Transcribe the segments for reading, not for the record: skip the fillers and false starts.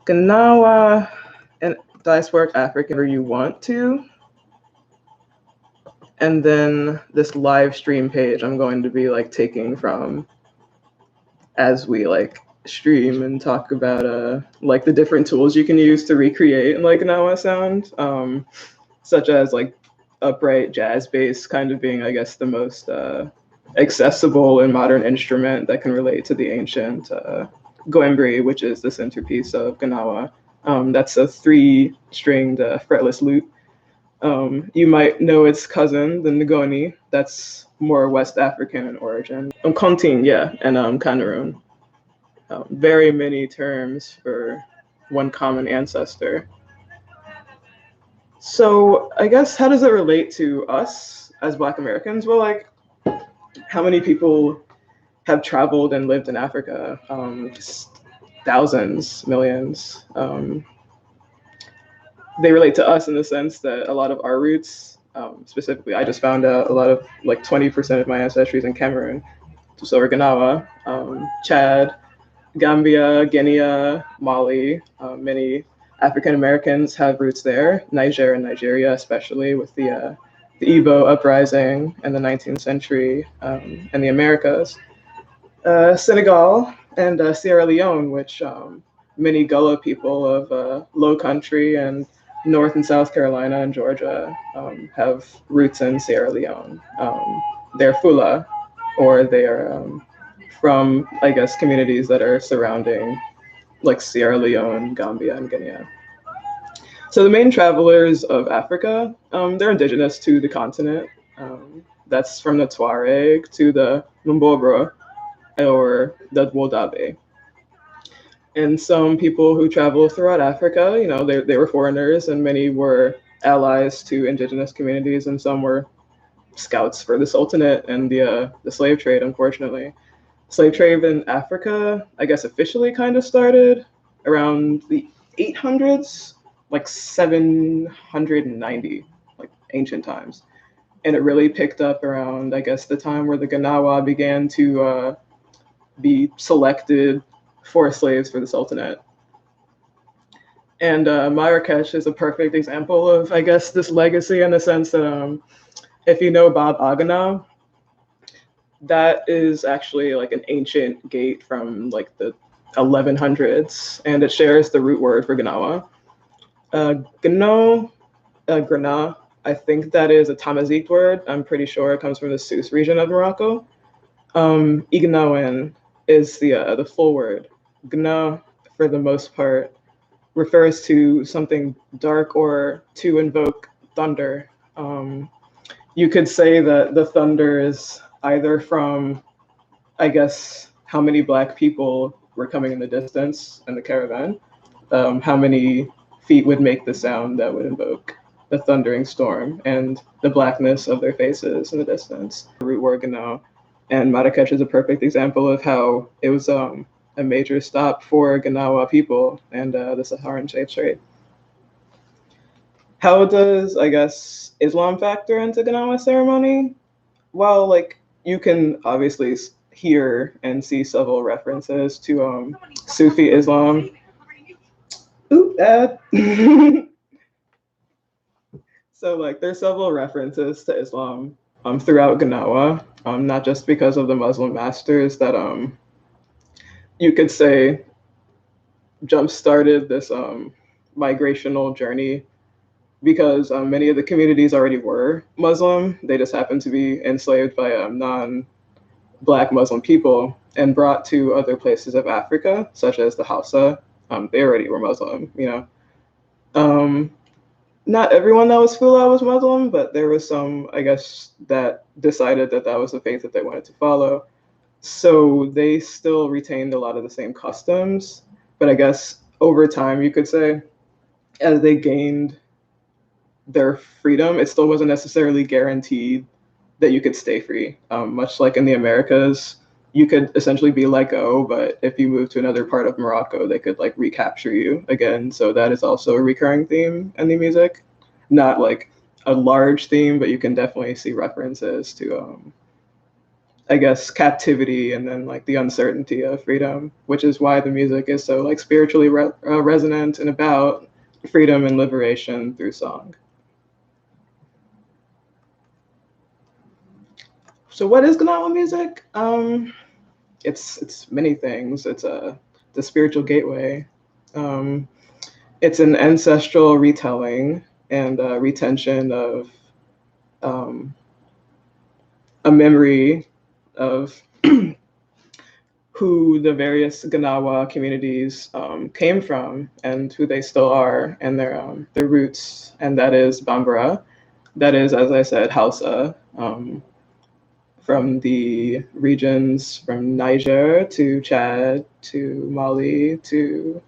Gnawa and diasporic African wherever you want to. And then this live stream page I'm going to be like taking from as we like stream and talk about like the different tools you can use to recreate like Gnawa sound, such as like upright jazz bass kind of being, I guess, the most accessible and modern instrument that can relate to the ancient Goembri, which is the centerpiece of Gnawa. That's a 3-stringed fretless lute. You might know its cousin, the Ngoni. That's more West African in origin. Konting, yeah, and Cameroon. Very many terms for one common ancestor. So I guess how does it relate to us as Black Americans? Well, like, how many people have traveled and lived in Africa? Just thousands, millions. They relate to us in the sense that a lot of our roots, specifically, I just found out a lot of like 20% of my ancestry is in Cameroon. So we're Gnawa, Chad, Gambia, Guinea, Mali. Many African Americans have roots there. Niger and Nigeria, especially with the Igbo uprising in the 19th century, and the Americas. Senegal and Sierra Leone, which many Gullah people of Low Country and North and South Carolina and Georgia have roots in Sierra Leone. They're Fula, or they are from, I guess, communities that are surrounding like Sierra Leone, Gambia, and Guinea. So the main travelers of Africa, they're indigenous to the continent. That's from the Tuareg to the Mbobro or the Wodabe. And some people who travel throughout Africa, you know, they were foreigners, and many were allies to indigenous communities, and some were scouts for the Sultanate and the slave trade, unfortunately. Slave trade in Africa, I guess, officially kind of started around the 800s, like 790, like ancient times. And it really picked up around, I guess, the time where the Gnawa began to be selected for slaves for the Sultanate. And Marrakesh is a perfect example of, I guess, this legacy in the sense that if you know Bab Agana, that is actually like an ancient gate from like the 1100s, and it shares the root word for Gnawa. Grana, I think that is a Tamazight word. I'm pretty sure it comes from the Sousse region of Morocco. Ignawan is the full word. Gna, for the most part, refers to something dark or to invoke thunder. You could say that the thunder is either from, I guess, how many Black people were coming in the distance in the caravan, how many feet would make the sound that would invoke the thundering storm, and the blackness of their faces in the distance. Root word Gnawa. And Marrakesh is a perfect example of how it was a major stop for Gnawa people and the Saharan slave trade. How does, I guess, Islam factor into Gnawa ceremony? Well, like, you can obviously hear and see several references to Sufi Islam. Ooh, Dad. So, like, there's several references to Islam throughout Gnawa, not just because of the Muslim masters that you could say jump-started this migrational journey, because many of the communities already were Muslim. They just happened to be enslaved by non-Black Muslim people and brought to other places of Africa, such as the Hausa. They already were Muslim, you know. Not everyone that was Fula was Muslim, but there was some, I guess, that decided that that was the faith that they wanted to follow. So they still retained a lot of the same customs, but I guess over time, you could say, as they gained their freedom, it still wasn't necessarily guaranteed that you could stay free. Much like in the Americas, you could essentially be let go, but if you move to another part of Morocco, they could like recapture you again. So that is also a recurring theme in the music. Not like a large theme, but you can definitely see references to I guess, captivity and then like the uncertainty of freedom, which is why the music is so like spiritually resonant and about freedom and liberation through song. So what is Gnawa music? It's many things. It's the spiritual gateway. Um, it's an ancestral retelling and retention of a memory of who the various Gnawa communities came from and who they still are and their roots, and that is Bambara. That is, as I said, Hausa, from the regions from Niger to Chad to Mali to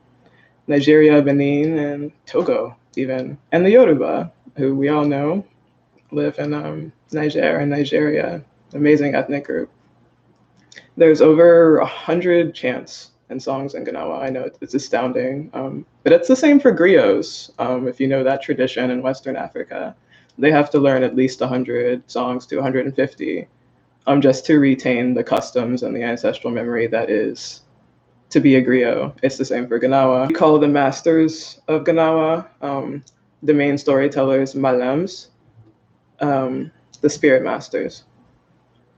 Nigeria, Benin, and Togo even, and the Yoruba, who we all know live in Niger and Nigeria, amazing ethnic group. There's over 100 chants and songs in Gnawa. I know it's astounding, but it's the same for griots. If you know that tradition in Western Africa, they have to learn at least 100 songs to 150 just to retain the customs and the ancestral memory that is to be a griot. It's the same for Gnawa. We call the masters of Gnawa the main storytellers Malems, the spirit masters.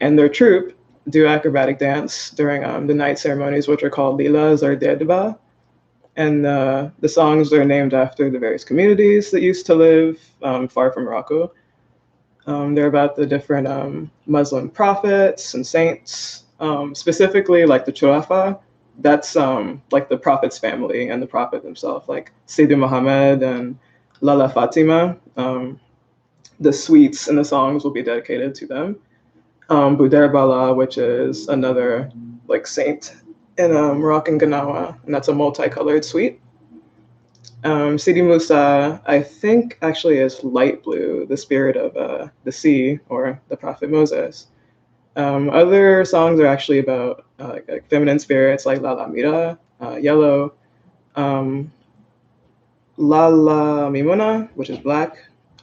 And their troupe do acrobatic dance during the night ceremonies, which are called lilas or dedba. And the songs are named after the various communities that used to live far from Morocco. They're about the different Muslim prophets and saints, specifically like the Chuafa. That's like the prophet's family and the prophet himself, like Sidi Muhammad and Lala Fatima. The suites and the songs will be dedicated to them. Buder Bala, which is another like saint in Moroccan Gnawa, and that's a multicolored suite. Sidi Musa, I think, actually is light blue, the spirit of the sea or the prophet Moses. Other songs are actually about like feminine spirits, like Lala Mira, yellow, Lala Mimuna, which is black,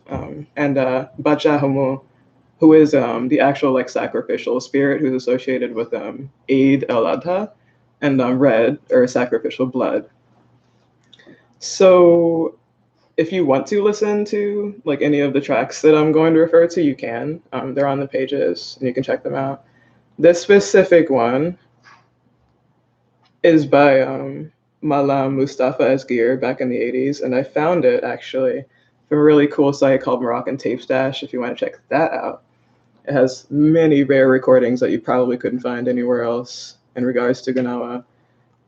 and Bacha Humu, who is the actual like sacrificial spirit who's associated with Eid al-Adha, and red, or sacrificial blood. So if you want to listen to like any of the tracks that I'm going to refer to, you can. They're on the pages and you can check them out. This specific one is by Maalem Mustafa Essghir back in the 80s, and I found it actually from a really cool site called Moroccan Tape Stash, if you want to check that out. It has many rare recordings that you probably couldn't find anywhere else in regards to Gnawa.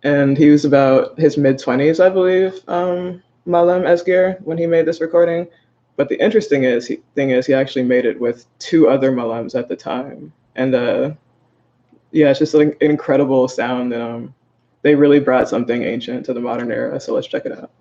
And he was about his mid-20s, I believe, Maalem Essghir, when he made this recording. But the interesting thing is he actually made it with 2 other Maalems at the time. And yeah, it's just an incredible sound, and they really brought something ancient to the modern era. So let's check it out.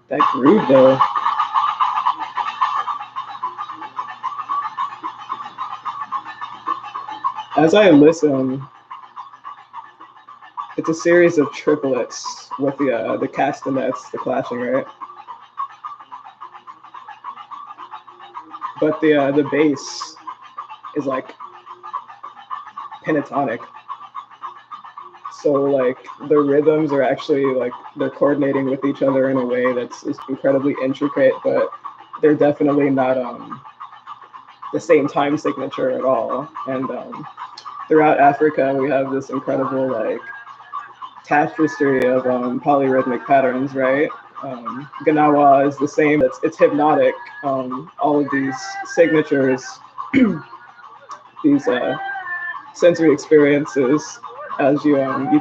That groove, though. As I listen, it's a series of triplets with the castanets, the clashing, right? But the bass is like pentatonic. So like the rhythms are actually like they're coordinating with each other in a way that's incredibly intricate, but they're definitely not the same time signature at all. And throughout Africa, we have this incredible like tapestry of polyrhythmic patterns, right? Gnawa is the same. It's hypnotic. All of these signatures, these sensory experiences as you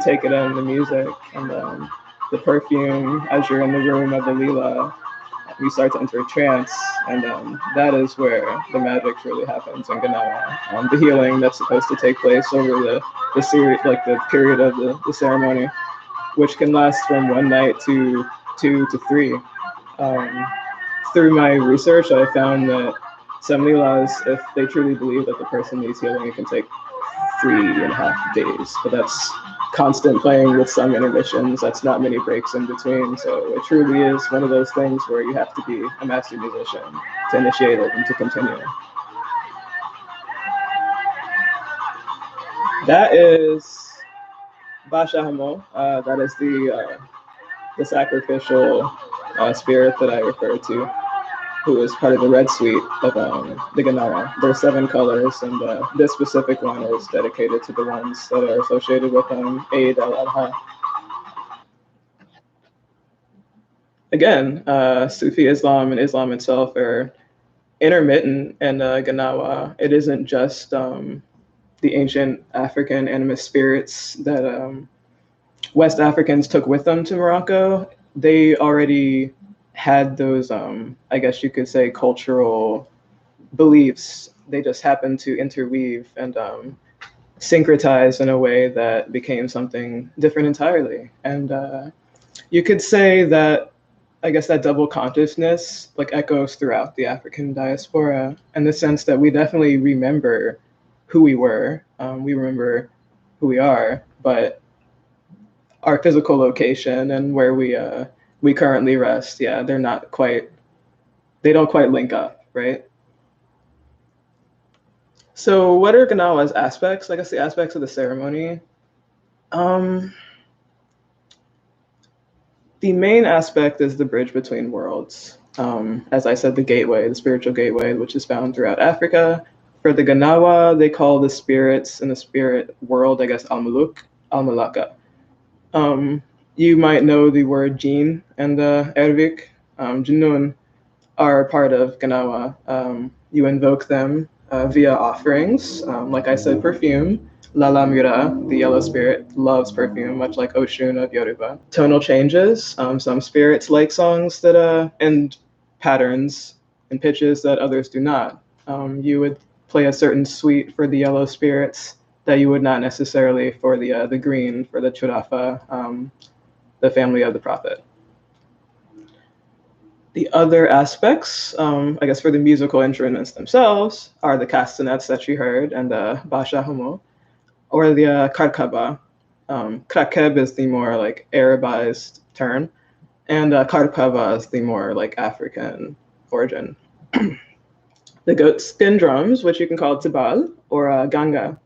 take it in, the music and the perfume as you're in the room of the lila, you start to enter a trance, and that is where the magic really happens in Gnawa. The healing that's supposed to take place over the series, like the period of the ceremony, which can last from 1 night to 2 to 3. Through my research, I found that Some lilas, if they truly believe that the person needs healing, it can take 3.5 days. But that's constant playing with some intermissions. That's not many breaks in between. So it truly is one of those things where you have to be a master musician to initiate it and to continue. That is Basha Hamo. That is the sacrificial spirit that I refer to, who is part of the red suite of the Gnawa. There are 7 colors, and this specific one is dedicated to the ones that are associated with Eid al-Adha. Again, Sufi Islam and Islam itself are intermittent in Gnawa. It isn't just the ancient African animist spirits that West Africans took with them to Morocco. They already had those, I guess you could say, cultural beliefs. They just happened to interweave and syncretize in a way that became something different entirely. And you could say that, I guess, that double consciousness like echoes throughout the African diaspora in the sense that we definitely remember who we were. We remember who we are, but our physical location and where we currently rest, yeah, they don't quite link up, right? So what are Gnawa's aspects? I guess the aspects of the ceremony. The main aspect is the bridge between worlds. As I said, the gateway, the spiritual gateway, which is found throughout Africa. For the Gnawa, they call the spirits in the spirit world, I guess, Al-Muluk, Al-Malaka. You might know the word jinn and the Arabic. Junnun are part of Gnawa. You invoke them via offerings. Like I said, perfume. Lala Mira, the yellow spirit, loves perfume, much like Oshun of Yoruba. Tonal changes. Some spirits like songs that and patterns and pitches that others do not. You would play a certain suite for the yellow spirits that you would not necessarily for the green, for the Churafa, the family of the prophet. The other aspects, I guess, for the musical instruments themselves are the castanets that you heard and the Basha Humo, or the karkaba. Krakeb is the more like Arabized term, and karkaba is the more like African origin. The goat skin drums, which you can call tibal or ganga.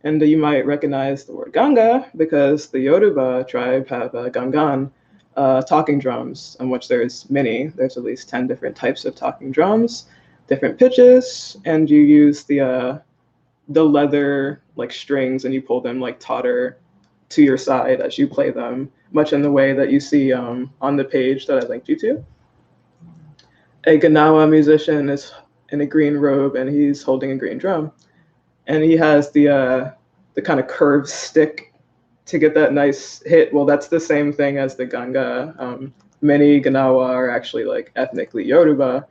And you might recognize the word ganga because the Yoruba tribe have gangan, talking drums, on which there's many. There's at least 10 different types of talking drums, different pitches, and you use the leather like strings and you pull them like tauter to your side as you play them, much in the way that you see on the page that I linked you to. A Gnawa musician is in a green robe and he's holding a green drum. And he has the kind of curved stick to get that nice hit. Well, that's the same thing as the ganga. Many Gnawa are actually like ethnically Yoruba,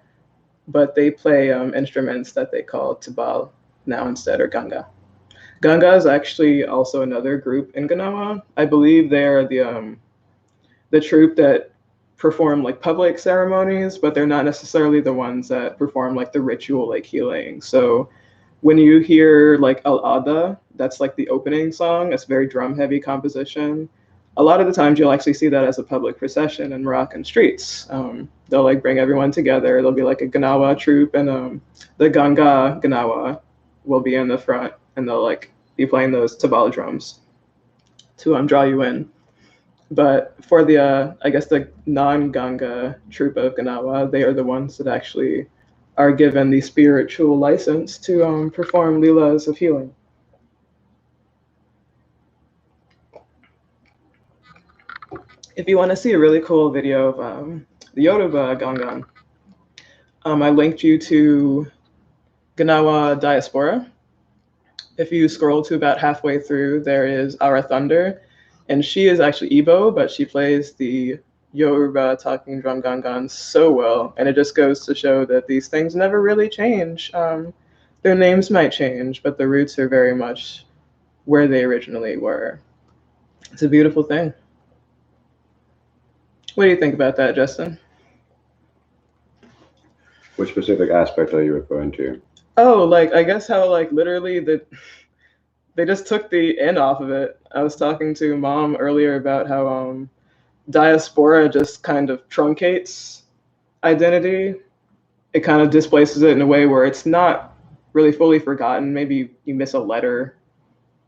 but they play instruments that they call tibal now instead, or ganga. Ganga is actually also another group in Gnawa. I believe they are the troupe that perform like public ceremonies, but they're not necessarily the ones that perform like the ritual like healing. So when you hear like Al-Ada, that's like the opening song, it's very drum heavy composition. A lot of the times you'll actually see that as a public procession in Moroccan streets. They'll like bring everyone together. There'll be like a Gnawa troupe and the Ganga Gnawa will be in the front and they'll like be playing those tabal drums to draw you in. But for the, I guess the non-Ganga troupe of Gnawa, they are the ones that actually are given the spiritual license to perform lilas of healing. If you want to see a really cool video of the Yoruba Gangan, I linked you to Gnawa Diaspora. If you scroll to about halfway through, there is Our Thunder, and she is actually Igbo, but she plays the Yoruba talking drum gangan so well, and it just goes to show that these things never really change. Their names might change, but the roots are very much where they originally were. It's a beautiful thing. What do you think about that, Justin? What specific aspect are you referring to? Oh, like I guess how like literally they just took the end off of it. I was talking to mom earlier about how diaspora just kind of truncates identity. It kind of displaces it in a way where it's not really fully forgotten. Maybe you miss a letter.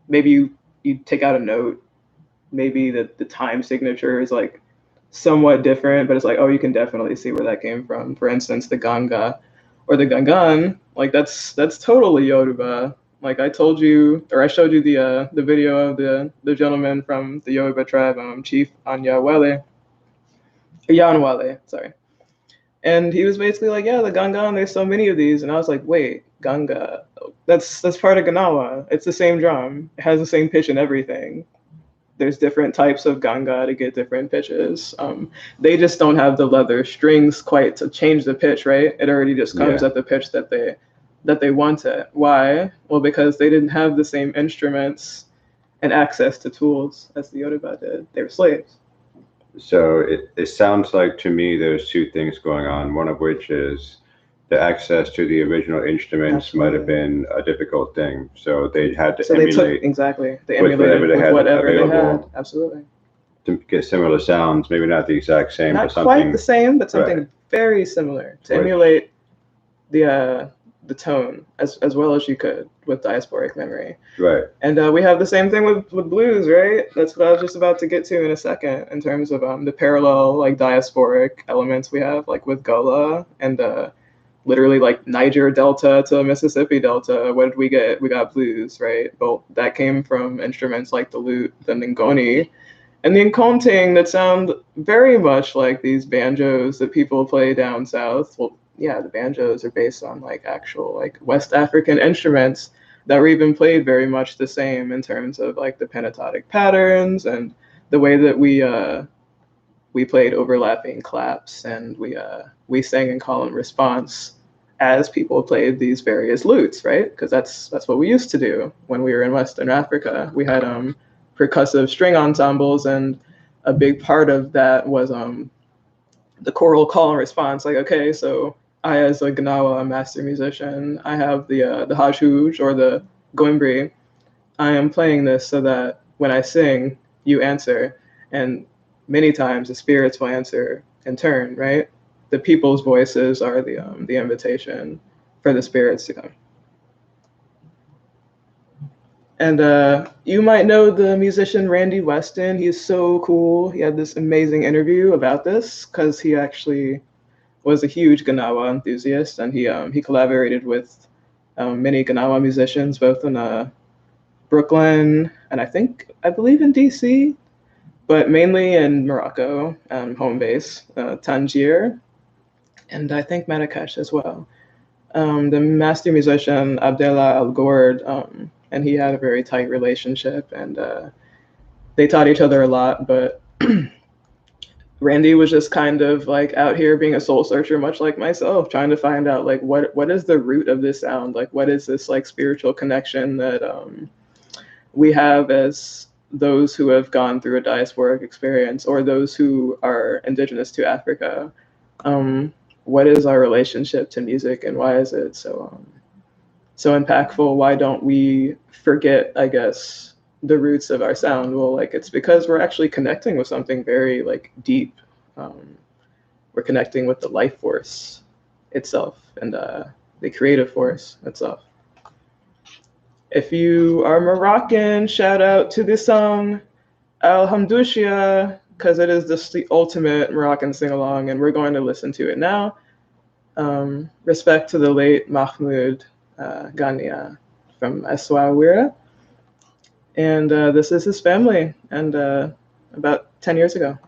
Maybe you take out a note. Maybe the time signature is like somewhat different, but it's like, oh, you can definitely see where that came from. For instance, the ganga or the gangan, like that's totally Yoruba. Like I told you, or I showed you the video of the gentleman from the Yoruba tribe, Chief Yanwale, sorry. And he was basically like, yeah, the gangan, there's so many of these, and I was like, wait, ganga, that's part of Gnawa. It's the same drum. It has the same pitch and everything. There's different types of ganga to get different pitches. They just don't have the leather strings quite to change the pitch, right? It already just comes Yeah. at the pitch that they want it. Why? Well, because they didn't have the same instruments and access to tools as the Yoruba did. They were slaves. So it sounds like to me there's two things going on, one of which is the access to the original instruments might have Absolutely. been a difficult thing. So they had to So they took emulate exactly they with whatever emulated they with had whatever they had. available Absolutely. to get similar sounds, maybe not the exact same, but Not quite the something same, but right, something very similar to which emulate the tone as well as you could with diasporic memory. right, And we have the same thing with blues, right? That's what I was just about to get to in a second in terms of the parallel like diasporic elements we have like with Gola and literally like Niger Delta to Mississippi Delta. What did we get? We got blues, right? Well, that came from instruments like the lute, the ngoni, and the nkonting that sound very much like these banjos that people play down south. Well, yeah, the banjos are based on like actual like West African instruments that were even played very much the same in terms of like the pentatonic patterns and the way that we played overlapping claps and we sang in call and response as people played these various lutes, right? Because that's what we used to do when we were in Western Africa. We had percussive string ensembles, and a big part of that was the choral call and response. Like, okay, so I, as a Gnawa master musician, I have the hajhuj or the goimbri. I am playing this so that when I sing, you answer, and many times the spirits will answer in turn, right? The people's voices are the invitation for the spirits to come. And you might know the musician Randy Weston. He's so cool. He had this amazing interview about this because he actually was a huge Gnawa enthusiast, and he collaborated with many Gnawa musicians, both in Brooklyn and I believe in DC, but mainly in Morocco, home base, Tangier, and I think Marrakesh as well. The master musician Abdallah Al Gourd, and he had a very tight relationship, and they taught each other a lot. But Randy was just kind of like out here being a soul searcher, much like myself, trying to find out like what is the root of this sound, like what is this like spiritual connection that we have as those who have gone through a diasporic experience or those who are indigenous to Africa. What is our relationship to music, and why is it so impactful? Why don't we forget, I guess, the roots of our sound? Well, like it's because we're actually connecting with something very like deep. Um, we're connecting with the life force itself and the creative force itself. If you are Moroccan, shout out to this song Alhamdoulia, because it is the ultimate Moroccan sing along, and we're going to listen to it now. Respect to the late Mahmoud Guinia from Asmaa. And this is his family, and about 10 years ago.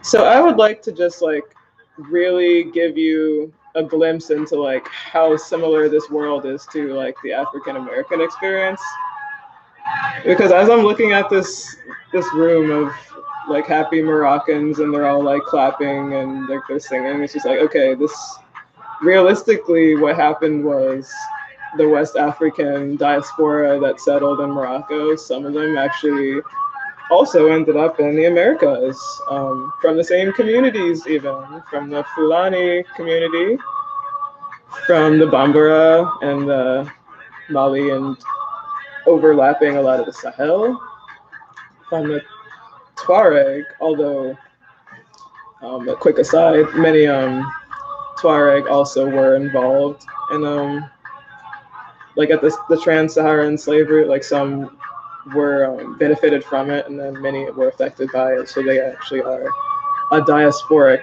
So I would like to just like really give you a glimpse into like how similar this world is to like the African American experience. Because as I'm looking at this room of like happy Moroccans and they're all like clapping and like they're singing, it's just like, okay, this realistically what happened was the West African diaspora that settled in Morocco, some of them actually also ended up in the Americas, from the same communities, even from the Fulani community, from the Bambara and the Mali, and overlapping a lot of the Sahel, from the Tuareg, although, a quick aside, many Tuareg also were involved in, like at the trans-Saharan slavery, like some were benefited from it, and then many were affected by it. So they actually are a diasporic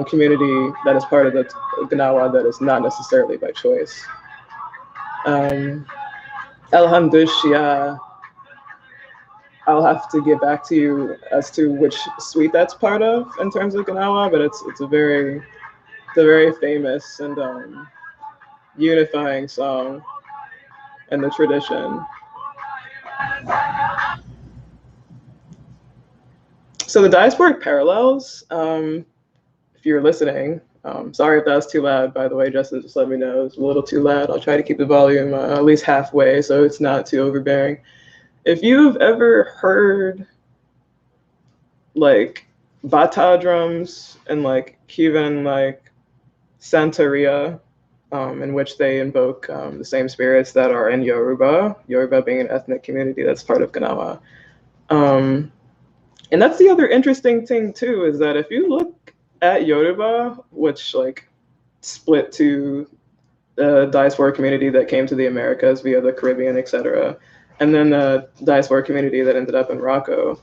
community that is part of the Gnawa that is not necessarily by choice. Alhamdulillah, I'll have to get back to you as to which suite that's part of in terms of Gnawa, but it's a very famous and unifying song in the tradition. So the diasporic parallels, if you're listening, sorry if that was too loud, by the way, Justin just let me know it's a little too loud. I'll try to keep the volume at least halfway so it's not too overbearing. If you've ever heard like bata drums and like Kivan like Santeria, in which they invoke the same spirits that are in Yoruba being an ethnic community that's part of Gnawa. And that's the other interesting thing too, is that if you look at Yoruba, which like split to the diaspora community that came to the Americas via the Caribbean, etc., and then the diaspora community that ended up in Morocco,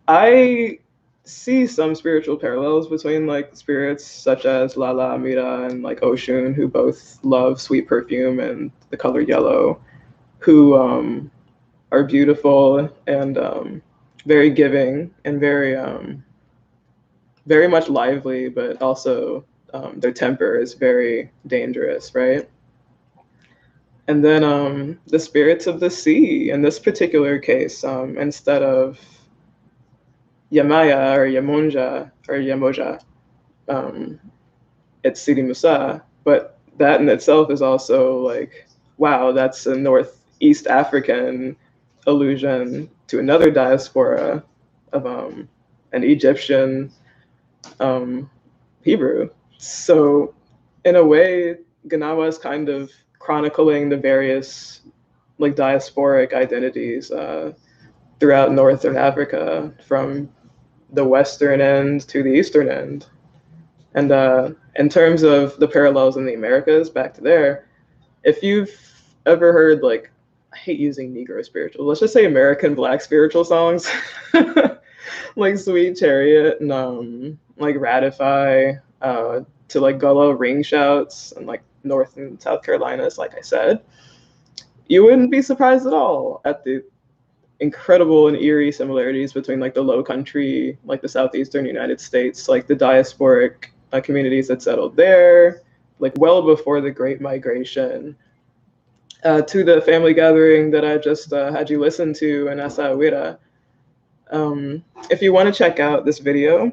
I see some spiritual parallels between like spirits such as Lala Amira and like Oshun, who both love sweet perfume and the color yellow, who are beautiful and very giving and very much lively, but also their temper is very dangerous, right? And then the spirits of the sea, in this particular case, instead of Yamaya or Yamonja or Yamoja, it's Sidi Musa. But that in itself is also like, wow, that's a Northeast African allusion to another diaspora of an Egyptian Hebrew. So in a way, Gnawa is kind of chronicling the various like diasporic identities throughout Northern Africa, from the western end to the eastern end. And in terms of the parallels in the Americas, back to there, if you've ever heard, like, I hate using Negro spiritual, let's just say American Black spiritual songs, like Sweet Chariot and like Ratify, to like Gullah ring shouts and like North and South Carolinas, like I said, you wouldn't be surprised at all at the incredible and eerie similarities between like the Low Country, like the southeastern United States, like the diasporic communities that settled there, like well before the Great Migration, to the family gathering that I just had you listen to in Asawira. If you want to check out this video,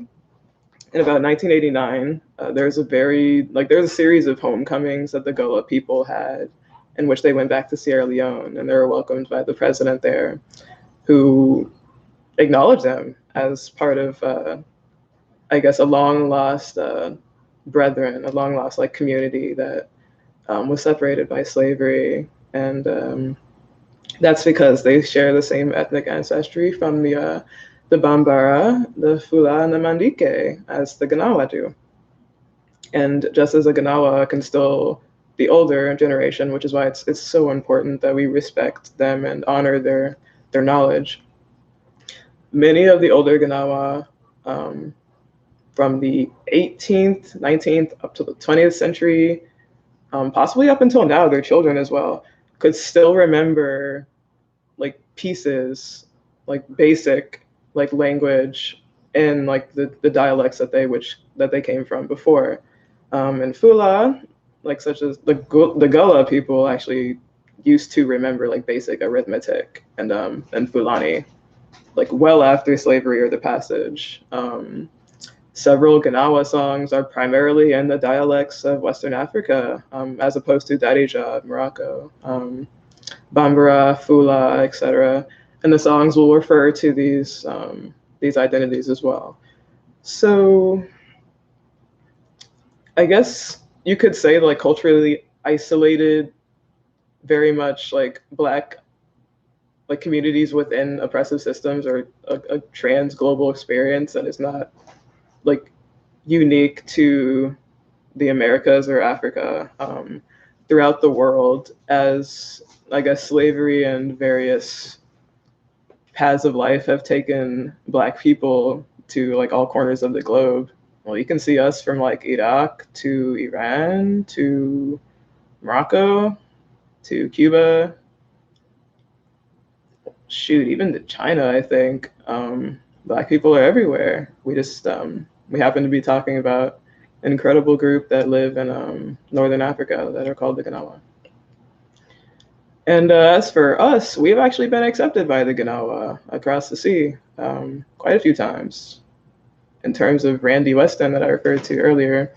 in about 1989, there's a series of homecomings that the Gullah people had, in which they went back to Sierra Leone, and they were welcomed by the president there, who acknowledged them as part of, I guess, a long lost brethren, a long lost like community that was separated by slavery. And that's because they share the same ethnic ancestry from the Bambara, the Fula, and the Mandike as the Gnawa do. And just as a Gnawa can still the older generation, which is why it's so important that we respect them and honor their knowledge. Many of the older Gnawa, from the 18th, 19th, up to the 20th century, possibly up until now, their children as well, could still remember like pieces, like basic like language in like the dialects that they came from before. And Fula, like such as the Gullah people actually used to remember like basic arithmetic and Fulani, like well after slavery or the passage. Several Gnawa songs are primarily in the dialects of Western Africa, as opposed to Darija of Morocco, Bambara, Fula, etc. And the songs will refer to these identities as well. So I guess you could say like culturally isolated, very much like Black like communities within oppressive systems or a trans global experience that is not like unique to the Americas or Africa. Throughout the world, as I guess slavery and various paths of life have taken Black people to like all corners of the globe. Well, you can see us from like Iraq to Iran to Morocco to Cuba. Shoot, even to China, I think. Black people are everywhere. We happen to be talking about an incredible group that live in Northern Africa that are called the Gnawa. And as for us, we've actually been accepted by the Gnawa across the sea quite a few times. In terms of Randy Weston that I referred to earlier,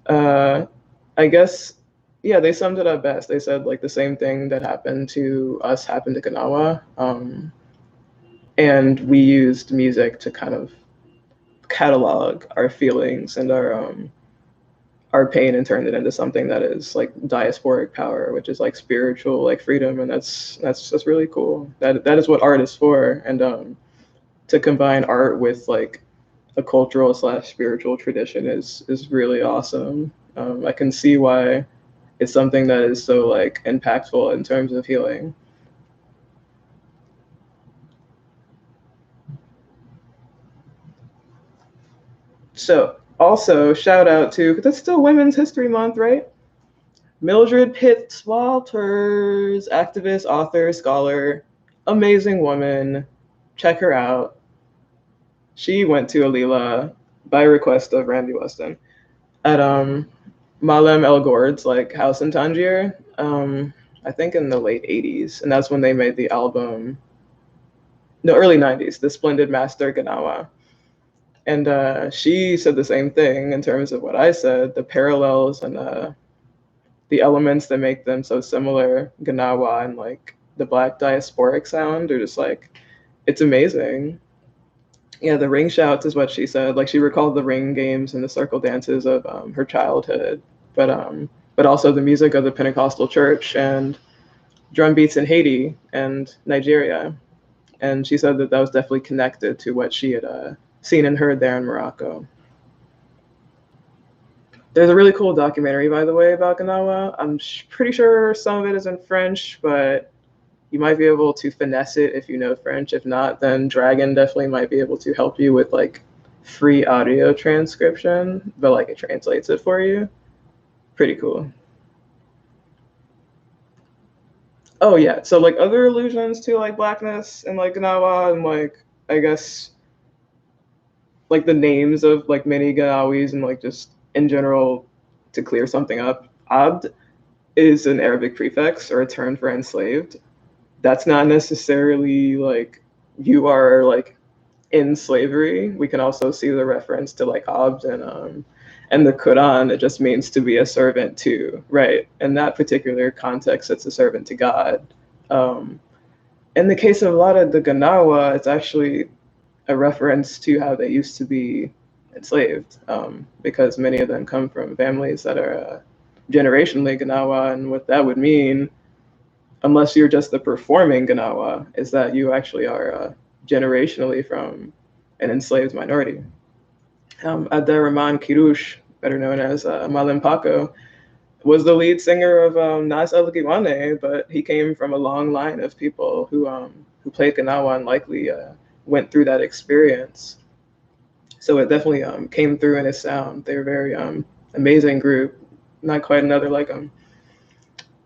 I guess, yeah, they summed it up best. They said like the same thing that happened to us happened to Gnawa. And we used music to kind of catalog our feelings and our pain and turned it into something that is like diasporic power, which is like spiritual like freedom, and that's really cool. That is what art is for, and to combine art with like a cultural / spiritual tradition is really awesome. I can see why it's something that is so like impactful in terms of healing. So also shout out to, because it's still Women's History Month, right? Mildred Pitts Walters, activist, author, scholar, amazing woman. Check her out. She went to Alila by request of Randy Weston at Maalem El Gord's like house in Tangier, I think in the late 80s. And that's when they made the album, no, early 90s, The Splendid Master Gnawa. And she said the same thing in terms of what I said, the parallels and the elements that make them so similar, Gnawa and like the Black diasporic sound, are just like, it's amazing. Yeah, the ring shouts is what she said. Like she recalled the ring games and the circle dances of her childhood, but also the music of the Pentecostal church and drum beats in Haiti and Nigeria. And she said that was definitely connected to what she had seen and heard there in Morocco. There's a really cool documentary, by the way, about Gnawa. I'm pretty sure some of it is in French, but you might be able to finesse it if you know French. If not, then Dragon definitely might be able to help you with like free audio transcription, but like it translates it for you. Pretty cool. Oh yeah, so like other allusions to like Blackness and like Gnawa and like I guess like the names of like many Gnawis and like just in general to clear something up. Abd is an Arabic prefix or a term for enslaved. That's not necessarily like you are like in slavery. We can also see the reference to like Abd and the Quran. It just means to be a servant to, right? In that particular context, it's a servant to God. In the case of a lot of the Gnawa, it's actually a reference to how they used to be enslaved, because many of them come from families that are generationally Gnawa, and what that would mean, unless you're just the performing Gnawa, is that you actually are generationally from an enslaved minority. Abderrahman Kirouche, better known as Maalem Paco, was the lead singer of Nas El Giwane, but he came from a long line of people who played Gnawa and likely went through that experience. So it definitely came through in his sound. They were a very amazing group. Not quite another like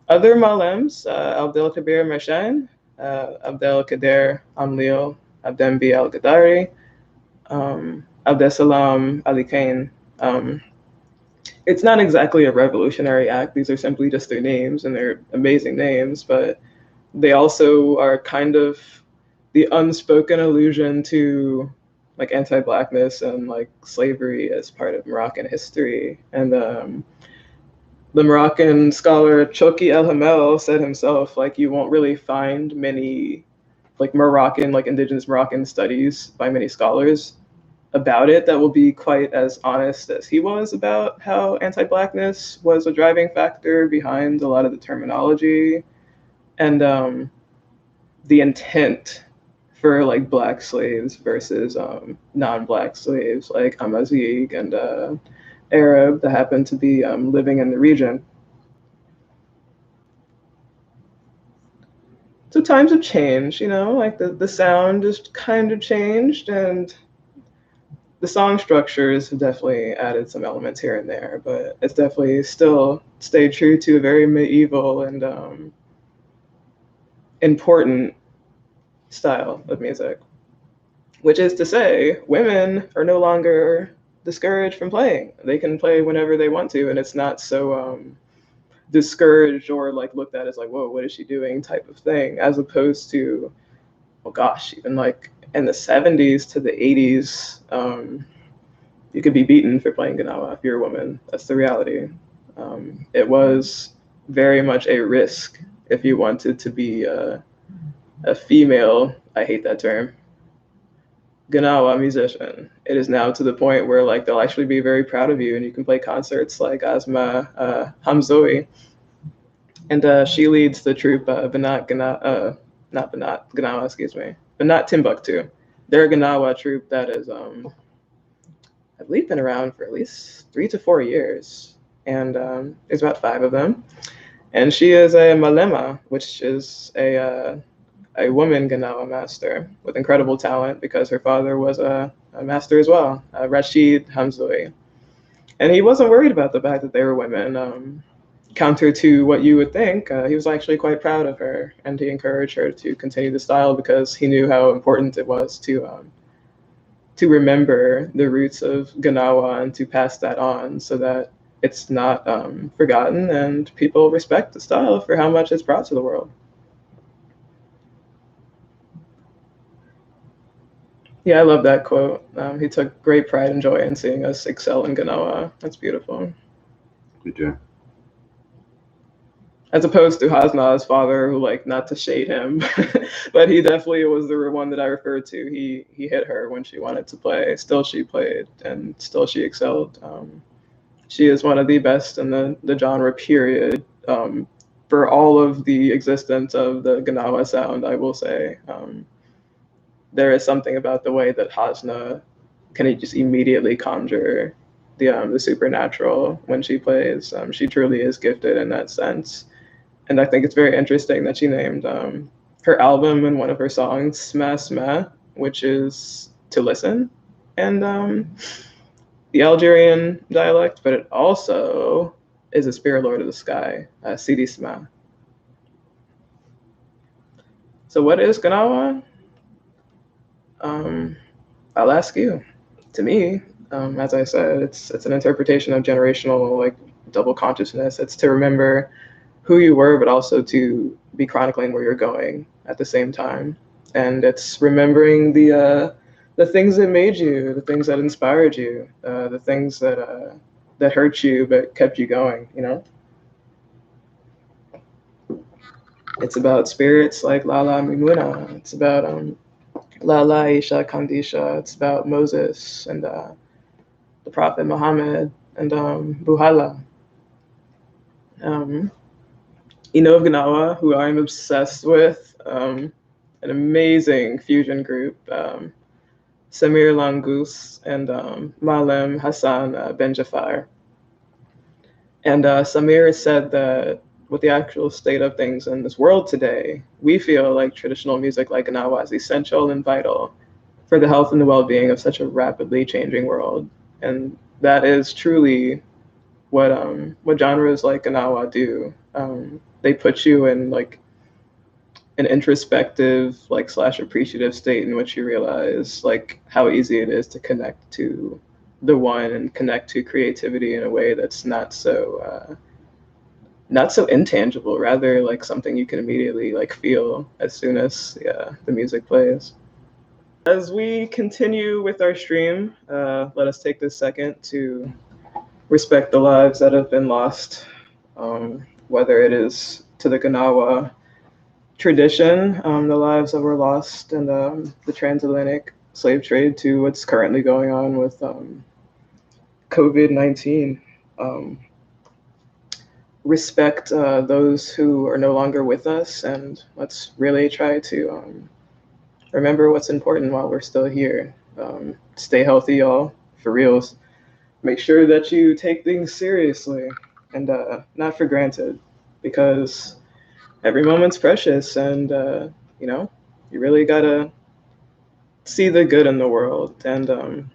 other Malems, Abdel Kabir Meshan, Abdelkader Amlil, Abdembi Al Gadari, Abdesalam Ali Kane. It's not exactly a revolutionary act. These are simply just their names, and they're amazing names, but they also are kind of the unspoken allusion to like anti-blackness and like slavery as part of Moroccan history. And the Moroccan scholar Choki El Hamel said himself, like, you won't really find many like Moroccan, like indigenous Moroccan studies by many scholars about it that will be quite as honest as he was about how anti-blackness was a driving factor behind a lot of the terminology and the intent for like black slaves versus non-black slaves like Amazigh and Arab that happened to be living in the region. So times have changed, you know, like the sound just kind of changed, and the song structures have definitely added some elements here and there, but it's definitely still stayed true to a very medieval and important style of music, which is to say, women are no longer discouraged from playing. They can play whenever they want to, and it's not so discouraged or like looked at as like, whoa, what is she doing type of thing, as opposed to, oh gosh, even like in the 70s to the 80s, you could be beaten for playing Gnawa if you're a woman. That's the reality. It was very much a risk if you wanted to be a female, I hate that term, Gnawa musician. It is now to the point where like they'll actually be very proud of you, and you can play concerts like Asmaa Hamzaoui, and she leads the troupe Banat Gnawa, not Banat Gnawa, excuse me, Banat Timbuktu. They're a Gnawa troupe that is, I believe, been around for at least 3 to 4 years, and there's about 5 of them. And she is a malema, which is a woman Gnawa master with incredible talent because her father was a master as well, Rashid Hamzaoui. And he wasn't worried about the fact that they were women. Counter to what you would think, he was actually quite proud of her, and he encouraged her to continue the style because he knew how important it was to remember the roots of Gnawa and to pass that on so that it's not forgotten and people respect the style for how much it's brought to the world. Yeah, I love that quote. He took great pride and joy in seeing us excel in Gnawa. That's beautiful. You do. As opposed to Hasna's father, who, like, not to shade him, but he definitely was the one that I referred to. He hit her when she wanted to play. Still, she played, and still she excelled. She is one of the best in the genre, period. For all of the existence of the Gnawa sound, I will say. There is something about the way that Hasna can just immediately conjure the supernatural when she plays. She truly is gifted in that sense. And I think it's very interesting that she named her album and one of her songs Sma Sma, which is to listen, and the Algerian dialect, but it also is a spirit lord of the sky, Sidi Sma. So what is Gnawa? I'll ask you. To me, as I said, it's an interpretation of generational like double consciousness. It's to remember who you were, but also to be chronicling where you're going at the same time. And it's remembering the things that made you, the things that inspired you, the things that hurt you but kept you going. You know, it's about spirits like Lala Mimuna. It's about Lala Isha Kandisha. It's about Moses and the Prophet Muhammad and Buhala. Of Gnawa, who I'm obsessed with, an amazing fusion group, Samir Langus and Maalem Ben Jafar. And Samir said that with the actual state of things in this world today, we feel like traditional music like Gnawa is essential and vital for the health and the well-being of such a rapidly changing world. And that is truly what genres like Gnawa do. They put you in like an introspective like slash appreciative state in which you realize like how easy it is to connect to the one and connect to creativity in a way that's not so intangible, rather like something you can immediately like feel as soon as the music plays. As we continue with our stream, let us take this second to respect the lives that have been lost, whether it is to the Gnawa tradition, the lives that were lost in the transatlantic slave trade, to what's currently going on with COVID-19. Respect those who are no longer with us, and let's really try to remember what's important while we're still here. Stay healthy, y'all, for reals. Make sure that you take things seriously and not for granted, because every moment's precious, and you really gotta see the good in the world. And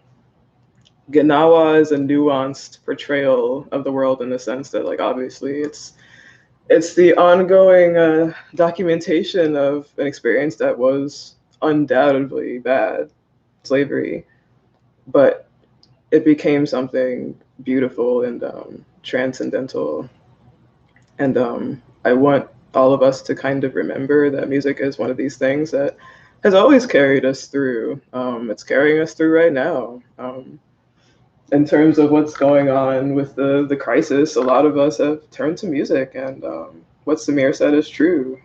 Gnawa is a nuanced portrayal of the world in the sense that, like, obviously it's the ongoing documentation of an experience that was undoubtedly bad, slavery, but it became something beautiful and transcendental. And I want all of us to kind of remember that music is one of these things that has always carried us through. It's carrying us through right now. In terms of what's going on with the crisis, a lot of us have turned to music, and what Samir said is true.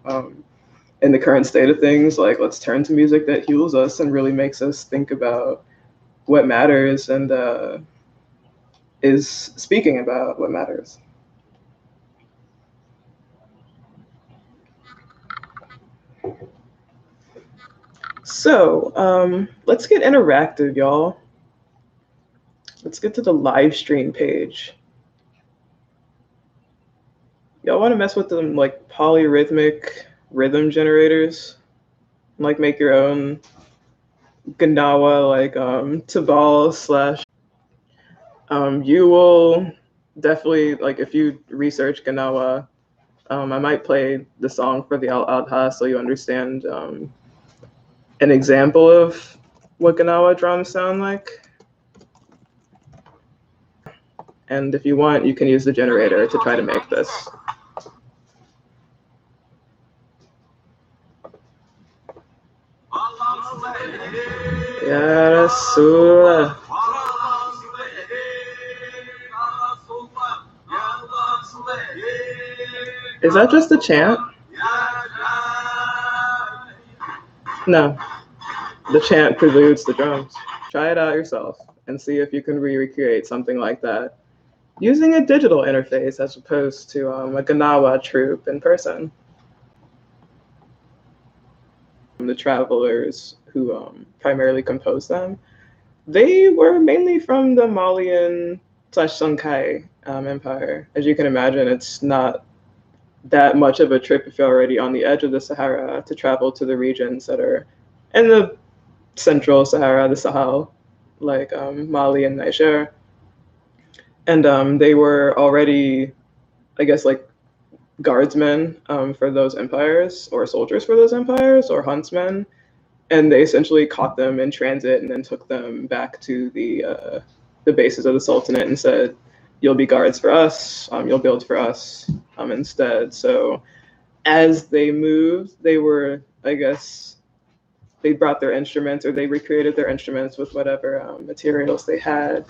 In the current state of things, like, let's turn to music that heals us and really makes us think about what matters, and is speaking about what matters. So let's get interactive, y'all. Let's get to the live stream page. Y'all want to mess with them like polyrhythmic rhythm generators? Like make your own Gnawa, like Tabal slash. You will definitely, like, if you research Gnawa, I might play the song for the Al Adha so you understand an example of what Gnawa drums sound like. And if you want, you can use the generator to try to make this. Ya Rasulullah. Is that just a chant? No. The chant preludes the drums. Try it out yourself and see if you can recreate something like that using a digital interface as opposed to a Gnawa troupe in person. The travelers who primarily composed them, they were mainly from the Malian / Songhai Empire. As you can imagine, it's not that much of a trip if you're already on the edge of the Sahara to travel to the regions that are in the central Sahara, the Sahel, like Mali and Niger. And they were already, I guess, like guardsmen for those empires, or soldiers for those empires, or huntsmen. And they essentially caught them in transit and then took them back to the bases of the Sultanate and said, you'll be guards for us, you'll build for us instead. So as they moved, they were, I guess, they brought their instruments, or they recreated their instruments with whatever materials they had.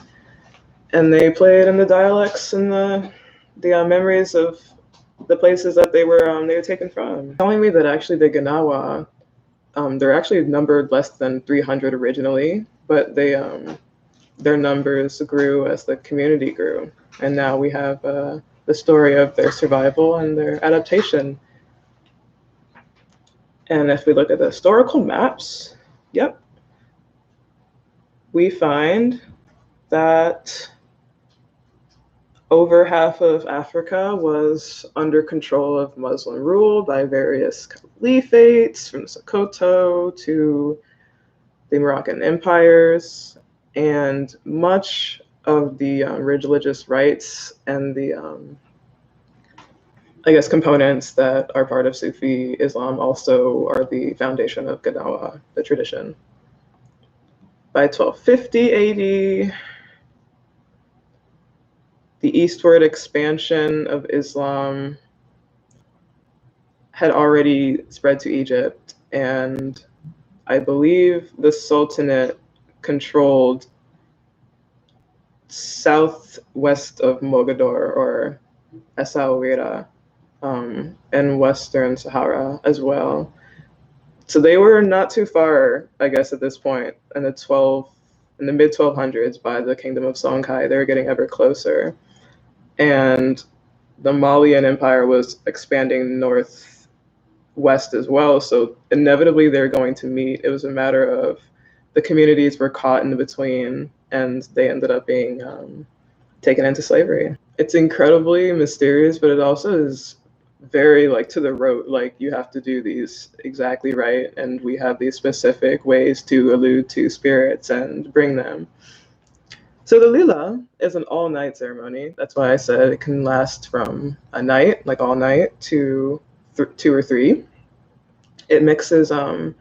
And they played in the dialects and the memories of the places that they were taken from. Telling me that actually the Gnawa, they're actually numbered less than 300 originally, but they their numbers grew as the community grew. And now we have the story of their survival and their adaptation. And if we look at the historical maps, yep, we find that over half of Africa was under control of Muslim rule by various caliphates, from Sokoto to the Moroccan empires, and much of the religious rites and the I guess, components that are part of Sufi Islam also are the foundation of Gnawa, the tradition. By 1250 AD, the eastward expansion of Islam had already spread to Egypt, and I believe the Sultanate controlled southwest of Mogador, or Essaouira, and Western Sahara as well. So they were not too far, I guess, at this point in the mid 1200s by the Kingdom of Songhai. They were getting ever closer, and the Malian Empire was expanding northwest as well. So inevitably they're going to meet. It was a matter of the communities were caught in between, and they ended up being taken into slavery. It's incredibly mysterious, but it also is very like to the rote, like you have to do these exactly right, and we have these specific ways to allude to spirits and bring them. So the lila is an all-night ceremony. That's why I said it can last from a night, like all night, to 2 or 3. It mixes the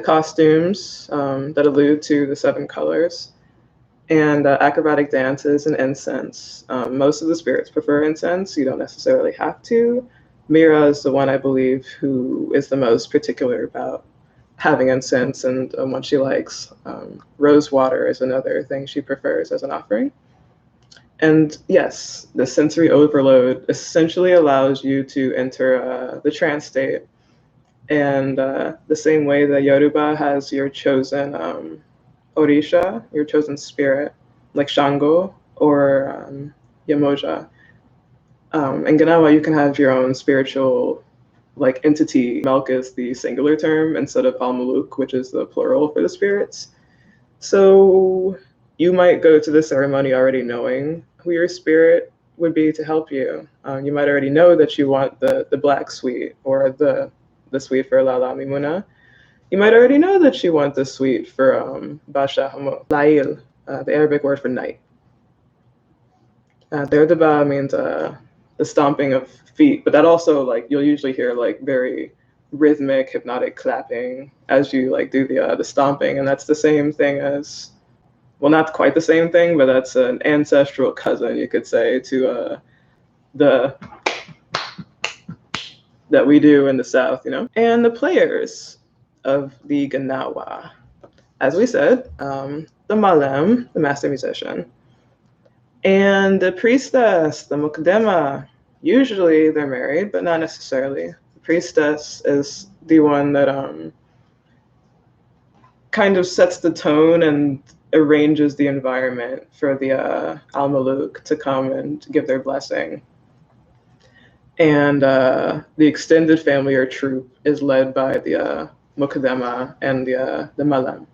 costumes that allude to the 7 colors, and acrobatic dances and incense. Most of the spirits prefer incense. You don't necessarily have to. Mira is the one, I believe, who is the most particular about having incense and what she likes. Rose water is another thing she prefers as an offering. And yes, the sensory overload essentially allows you to enter the trance state. And the same way that Yoruba has your chosen Orisha, your chosen spirit, like Shango or Yamoja. In Gnawa, you can have your own spiritual like entity. Melk is the singular term instead of Al-Muluk, which is the plural for the spirits. So you might go to the ceremony already knowing who your spirit would be to help you. You might already know that you want the black sweet, or the sweet for Lala Mimuna. You might already know that you want the sweet for Basha Hamo. Lail, the Arabic word for night. Derdaba means the stomping of feet, but that also, like, you'll usually hear like very rhythmic, hypnotic clapping as you like do the stomping, and that's the same thing as, well, not quite the same thing, but that's an ancestral cousin, you could say, to the that we do in the South, you know. And the players of the Gnawa, as we said, the Maalem, the master musician, and the priestess, the Mukdema. Usually they're married, but not necessarily. The priestess is the one that kind of sets the tone and arranges the environment for the Al-Muluk to come and give their blessing. And the extended family or troop is led by the Mukdema and the Maalem.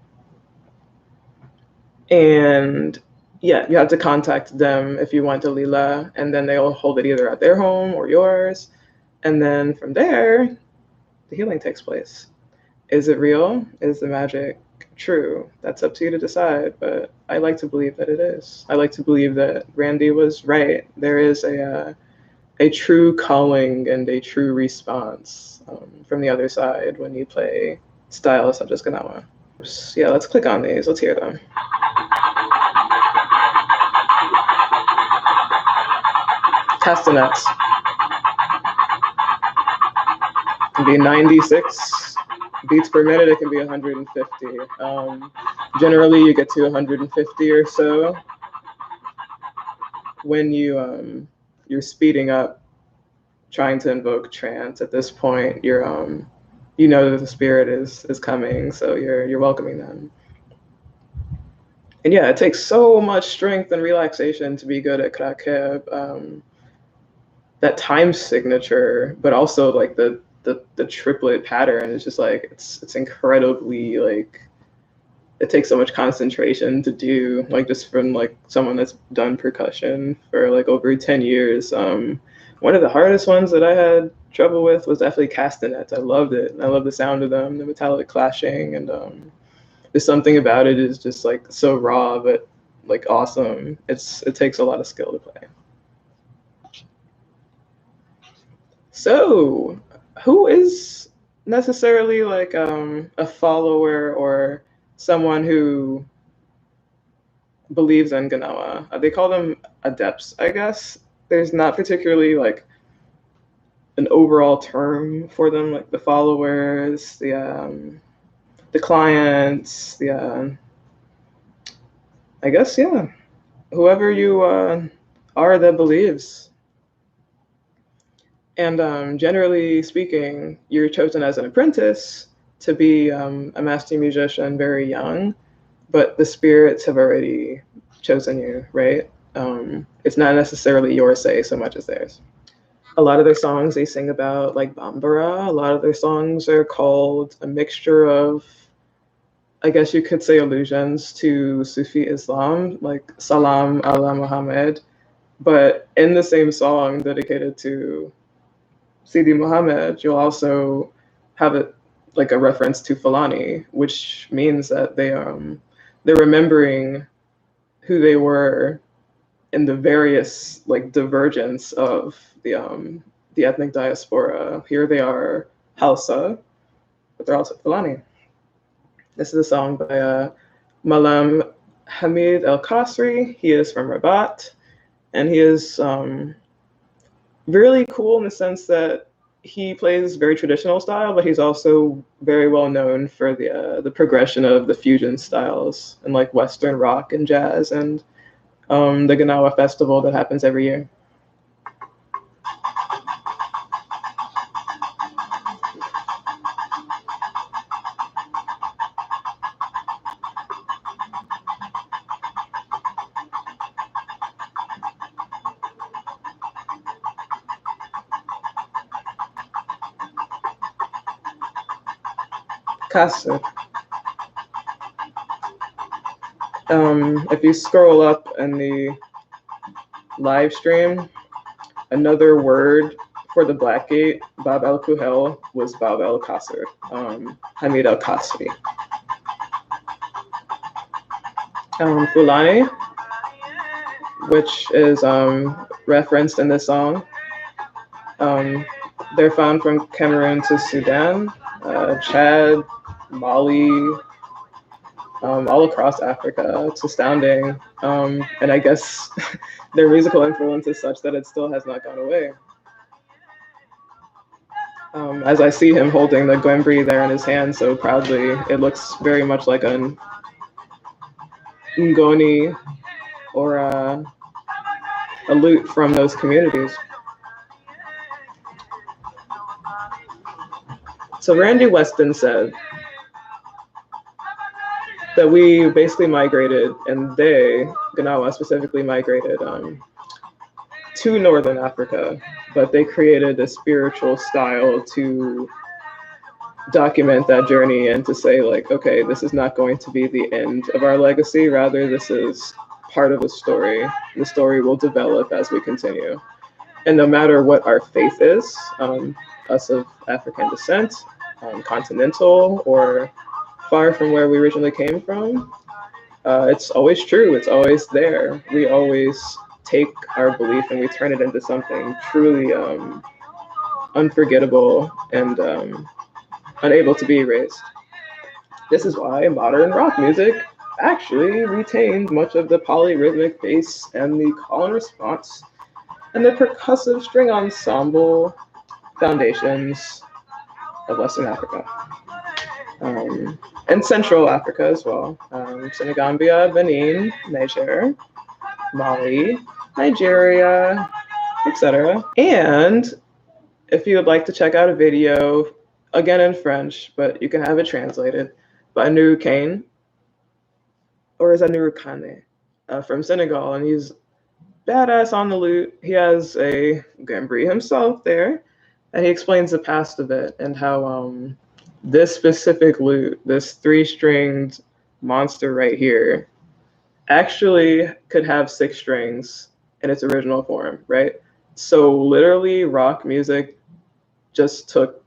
And yeah, you have to contact them if you want a lila, and then they'll hold it either at their home or yours. And then from there, the healing takes place. Is it real? Is the magic true? That's up to you to decide, but I like to believe that it is. I like to believe that Randy was right. There is a true calling and a true response from the other side when you play styles such as Gnawa. Yeah, let's click on these. Let's hear them. Castanets. It can be 96 beats per minute. It can be 150. Generally, you get to 150 or so when you're speeding up, trying to invoke trance. At this point, you're you know that the spirit is coming, so you're welcoming them. And yeah, it takes so much strength and relaxation to be good at Krakeb. That time signature, but also like the triplet pattern is just like it's incredibly, like, it takes so much concentration to do, like, just from like someone that's done percussion for like over 10 years. One of the hardest ones that I had trouble with was definitely castanets. I loved it. I love the sound of them, the metallic clashing, and there's something about it is just like so raw but like awesome. It takes a lot of skill to play. So, who is necessarily like a follower or someone who believes in Gnawa? They call them adepts, I guess. There's not particularly like an overall term for them, like the followers, the clients, I guess, yeah, whoever you are that believes. And generally speaking, you're chosen as an apprentice to be a master musician very young, but the spirits have already chosen you, right? It's not necessarily your say so much as theirs. A lot of their songs they sing about like Bambara. A lot of their songs are called a mixture of, I guess you could say, allusions to Sufi Islam, like Salam ala Muhammad. But in the same song dedicated to Sidi Muhammad, you'll also have it like a reference to Fulani, which means that they're remembering who they were in the various like divergence of the ethnic diaspora. Here they are Hausa, but they're also Fulani. This is a song by Maalem Hamid El Kasri. He is from Rabat, and he is really cool in the sense that he plays very traditional style, but he's also very well known for the progression of the fusion styles and like Western rock and jazz and the Gnawa festival that happens every year. Kasri. If you scroll up in the live stream, another word for the Black Gate, Bab el Kuhel, was Bab el Kasr, Hamid el Kasri. Fulani, which is referenced in this song, they're found from Cameroon to Sudan, Chad, Mali, all across Africa. It's astounding. And I guess their musical influence is such that it still has not gone away. As I see him holding the gwembri there in his hand so proudly, it looks very much like an ngoni or a lute from those communities. So Randy Weston said that we basically migrated, and they, Gnawa specifically, migrated to Northern Africa, but they created a spiritual style to document that journey and to say like, okay, this is not going to be the end of our legacy, rather this is part of a story. The story will develop as we continue. And no matter what our faith is, us of African descent, continental, or far from where we originally came from, it's always true, it's always there. We always take our belief and we turn it into something truly unforgettable and unable to be erased. This is why modern rock music actually retained much of the polyrhythmic bass and the call and response and the percussive string ensemble foundations of Western Africa. And Central Africa as well. Senegambia, Benin, Niger, Mali, Nigeria, etc. And if you would like to check out a video, again in French, but you can have it translated, by Nuru Kane, or is that Nuru Kane, from Senegal, and he's badass on the lute. He has a gambri himself there, and he explains the past of it and how this specific lute, this 3-stringed monster right here, actually could have 6 strings in its original form, right? So literally rock music just took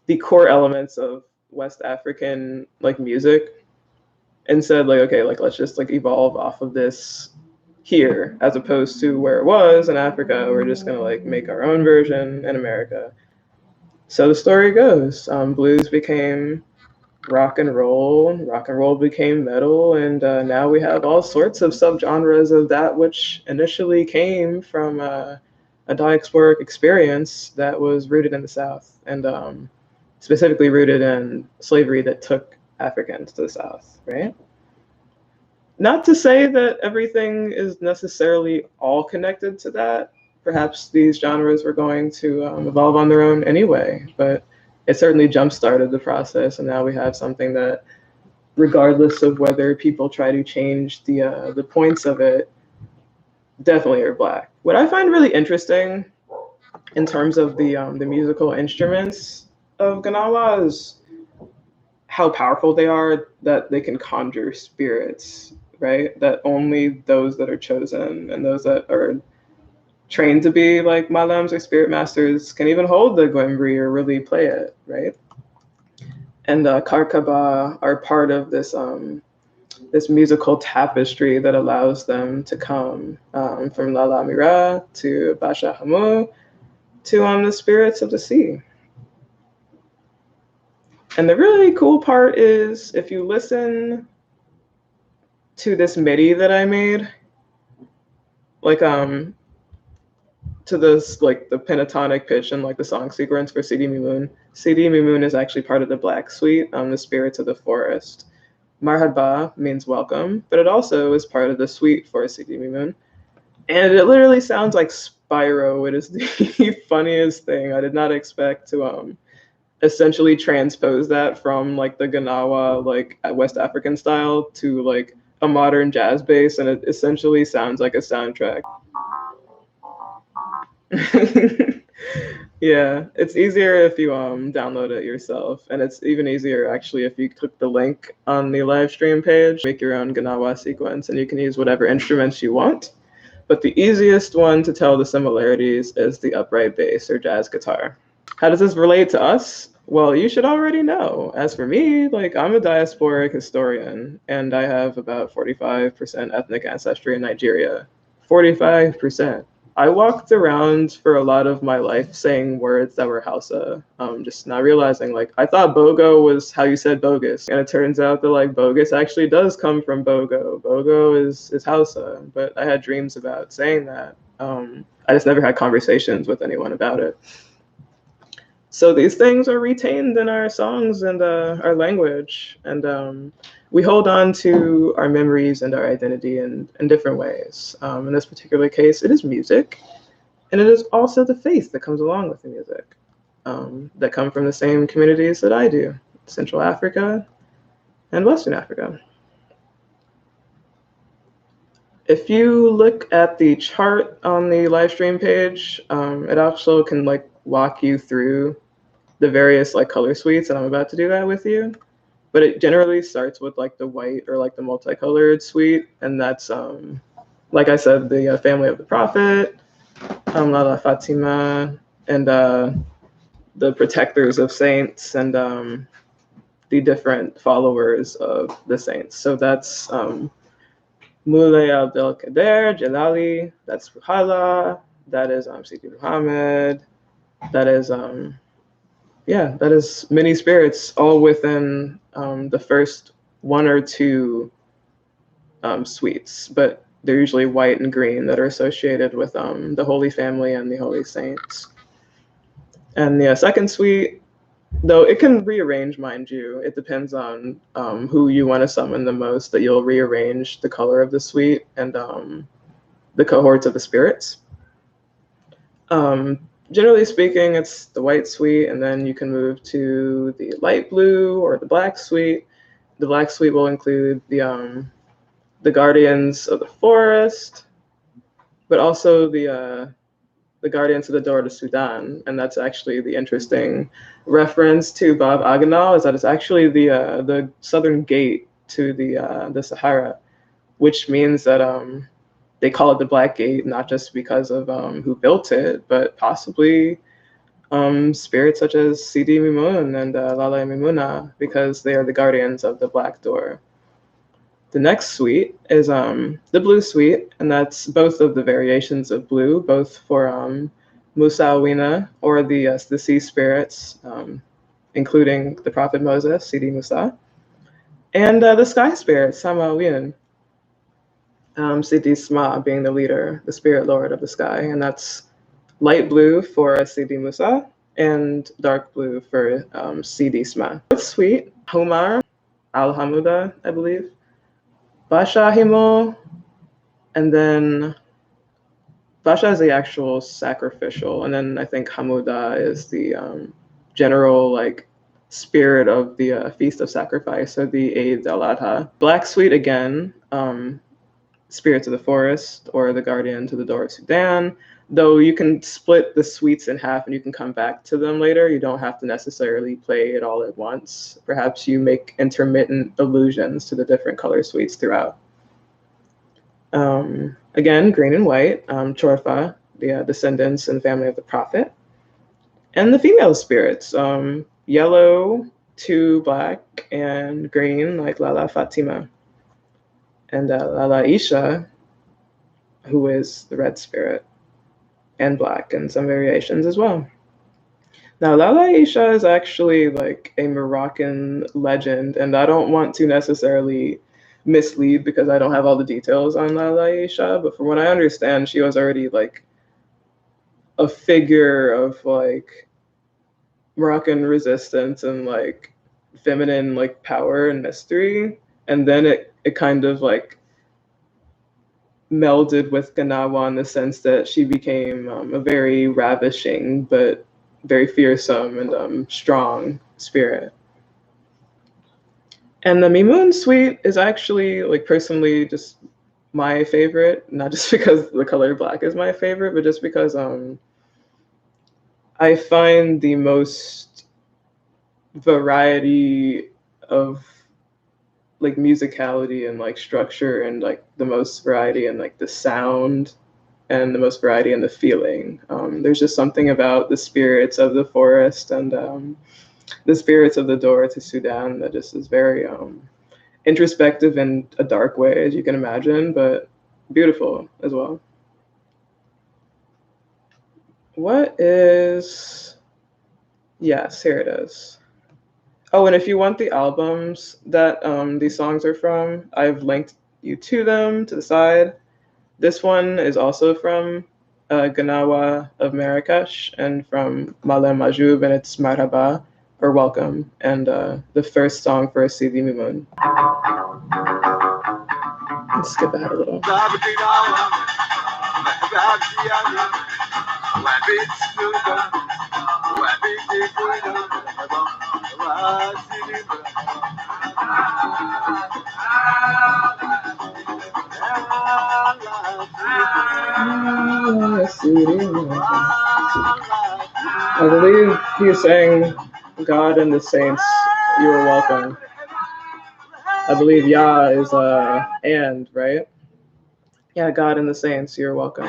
the core elements of West African like music and said like, okay, like let's just like evolve off of this here, as opposed to where it was in Africa. We're just gonna like make our own version in America. So the story goes, blues became rock and roll became metal, and now we have all sorts of subgenres of that which initially came from a diasporic experience that was rooted in the South, and specifically rooted in slavery that took Africans to the South, right? Not to say that everything is necessarily all connected to that. Perhaps these genres were going to evolve on their own anyway, but it certainly jump-started the process, and now we have something that, regardless of whether people try to change the points of it, definitely are Black. What I find really interesting in terms of the musical instruments of Gnawa is how powerful they are, that they can conjure spirits, right? That only those that are chosen and those that are trained to be like Maalems or spirit masters can even hold the gwembree or really play it, right? And Karkaba are part of this musical tapestry that allows them to come from Lala Mira to Basha Hamu to the spirits of the sea. And the really cool part is if you listen to this MIDI that I made, like to this like the pentatonic pitch and like the song sequence for Sidi Mimoun. Sidi Mimoun is actually part of the Black Suite, the spirits of the forest. Marhaba means welcome, but it also is part of the suite for Sidi Mimoun. And it literally sounds like Spyro. It is the funniest thing. I did not expect to essentially transpose that from like the Gnawa, like West African style to like a modern jazz bass, and it essentially sounds like a soundtrack. Yeah, it's easier if you download it yourself, and it's even easier actually if you click the link on the live stream page, make your own Gnawa sequence, and you can use whatever instruments you want. But the easiest one to tell the similarities is the upright bass or jazz guitar. How does this relate to us? Well, you should already know. As for me, like I'm a diasporic historian, and I have about 45% ethnic ancestry in Nigeria. 45%. I walked around for a lot of my life saying words that were Hausa, just not realizing, like, I thought Bogo was how you said bogus. And it turns out that, like, bogus actually does come from Bogo. Bogo is Hausa, but I had dreams about saying that. I just never had conversations with anyone about it. So these things are retained in our songs and our language. And we hold on to our memories and our identity in different ways. In this particular case, it is music, and it is also the faith that comes along with the music, that come from the same communities that I do, Central Africa and Western Africa. If you look at the chart on the live stream page, it also can like walk you through the various like color suites, and I'm about to do that with you. But it generally starts with like the white or like the multicolored suite, and that's like I said, the family of the Prophet, Lala Fatima, and the protectors of saints, and the different followers of the saints. So that's Moulay Abdel Kader Jalali, that's Ruhala, that is Sidi Muhammad, that is yeah, that is many spirits, all within the first one or two suites, but they're usually white and green that are associated with the Holy Family and the Holy Saints. And the second suite, though it can rearrange, mind you, it depends on who you want to summon the most, that you'll rearrange the color of the suite and the cohorts of the spirits. Generally speaking, it's the white suite, and then you can move to the light blue or the black suite. The black suite will include the guardians of the forest, but also the guardians of the door to Sudan, and that's actually the interesting reference to Bab Aganal, is that it's actually the southern gate to the Sahara, which means that they call it the Black Gate, not just because of who built it, but possibly spirits such as Sidi Mimoun and Lala Mimuna, because they are the guardians of the Black Door. The next suite is the blue suite, and that's both of the variations of blue, both for Musawina, or the sea spirits, including the Prophet Moses, Sidi Musa, and the sky spirits, Samawin, Sidi Sma being the leader, the spirit lord of the sky, and that's light blue for Sidi Musa and dark blue for Sidi Sma. It's sweet. Humar, Al Hamuda, I believe. Basha Himo, and then Basha is the actual sacrificial, and then I think Hamuda is the general like spirit of the feast of sacrifice, or the Eid al-Adha. Black Sweet again, spirits of the forest, or the guardian to the door of Sudan. Though you can split the suites in half and you can come back to them later. You don't have to necessarily play it all at once. Perhaps you make intermittent allusions to the different color suites throughout. Again, green and white, Chorfa, the descendants and family of the prophet. And the female spirits, yellow, 2 black, and green, like Lala Fatima. And Lala Isha, who is the red spirit, and black, and some variations as well. Now, Lala Isha is actually like a Moroccan legend, and I don't want to necessarily mislead because I don't have all the details on Lala Isha, but from what I understand, she was already like a figure of like Moroccan resistance and like feminine like power and mystery, and then it kind of like melded with Gnawa in the sense that she became a very ravishing but very fearsome and strong spirit. And the Mimoun suite is actually, like, personally just my favorite, not just because the color black is my favorite, but just because I find the most variety of like musicality and like structure, and like the most variety and like the sound, and the most variety in the feeling. There's just something about the spirits of the forest and the spirits of the door to Sudan that just is very introspective in a dark way, as you can imagine, but beautiful as well. What is, yes, here it is. Oh, and if you want the albums that these songs are from, I've linked you to them to the side. This one is also from Gnawa of Marrakesh and from Maalem Majoub, and it's Marhaba, or Welcome, and the first song for Sidi Mimoun. Let's skip ahead a little. I believe he sang God and the Saints, you are welcome. I believe Yah is and, right? Yeah, God and the Saints, you're welcome.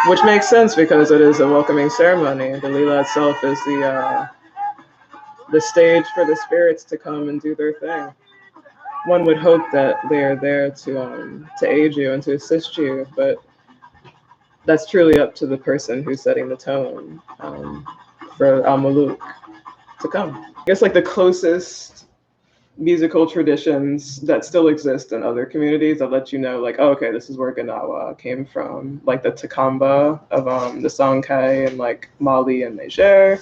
Which makes sense because it is a welcoming ceremony. The Lila itself is the stage for the spirits to come and do their thing. One would hope that they are there to aid you and to assist you, but that's truly up to the person who's setting the tone for Al Muluk to come. I guess like the closest musical traditions that still exist in other communities that let you know, like, oh, okay, this is where Gnawa came from, like the Takamba of the Songhai and like Mali and Niger.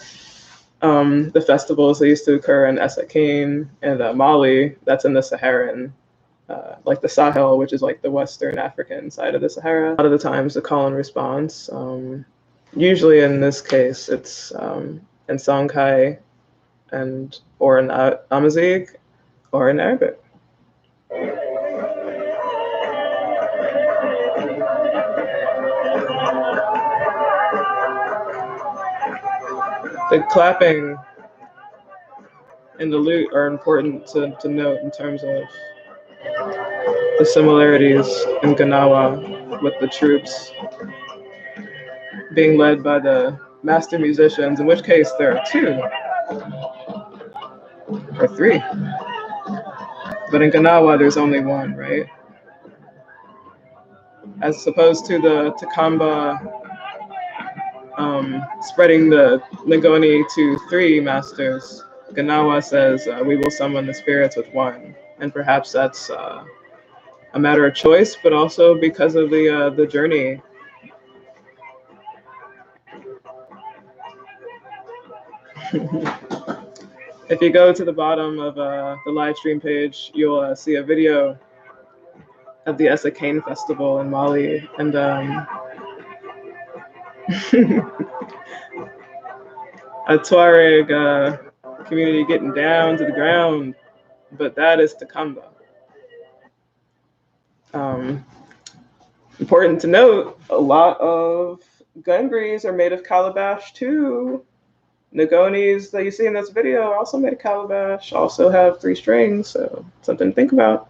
The festivals that used to occur in Essakane and Mali, that's in the Saharan, like the Sahel, which is like the Western African side of the Sahara. A lot of the times the call and response, usually in this case, it's in Songhai and or in Amazigh or in Arabic. The clapping and the lute are important to note in terms of the similarities in Gnawa with the troops being led by the master musicians, in which case there are 2 or 3. But in Gnawa, there's only one, right? As opposed to the Takamba spreading the Ngoni to 3 masters, Gnawa says, we will summon the spirits with one. And perhaps that's a matter of choice, but also because of the journey. If you go to the bottom of the live stream page, you'll see a video of the Essa Cane Festival in Mali. And a Tuareg community getting down to the ground, but that is Takamba. Important to note, a lot of gungries are made of calabash too. Ngonis that you see in this video are also made of calabash, also have 3 strings, so something to think about.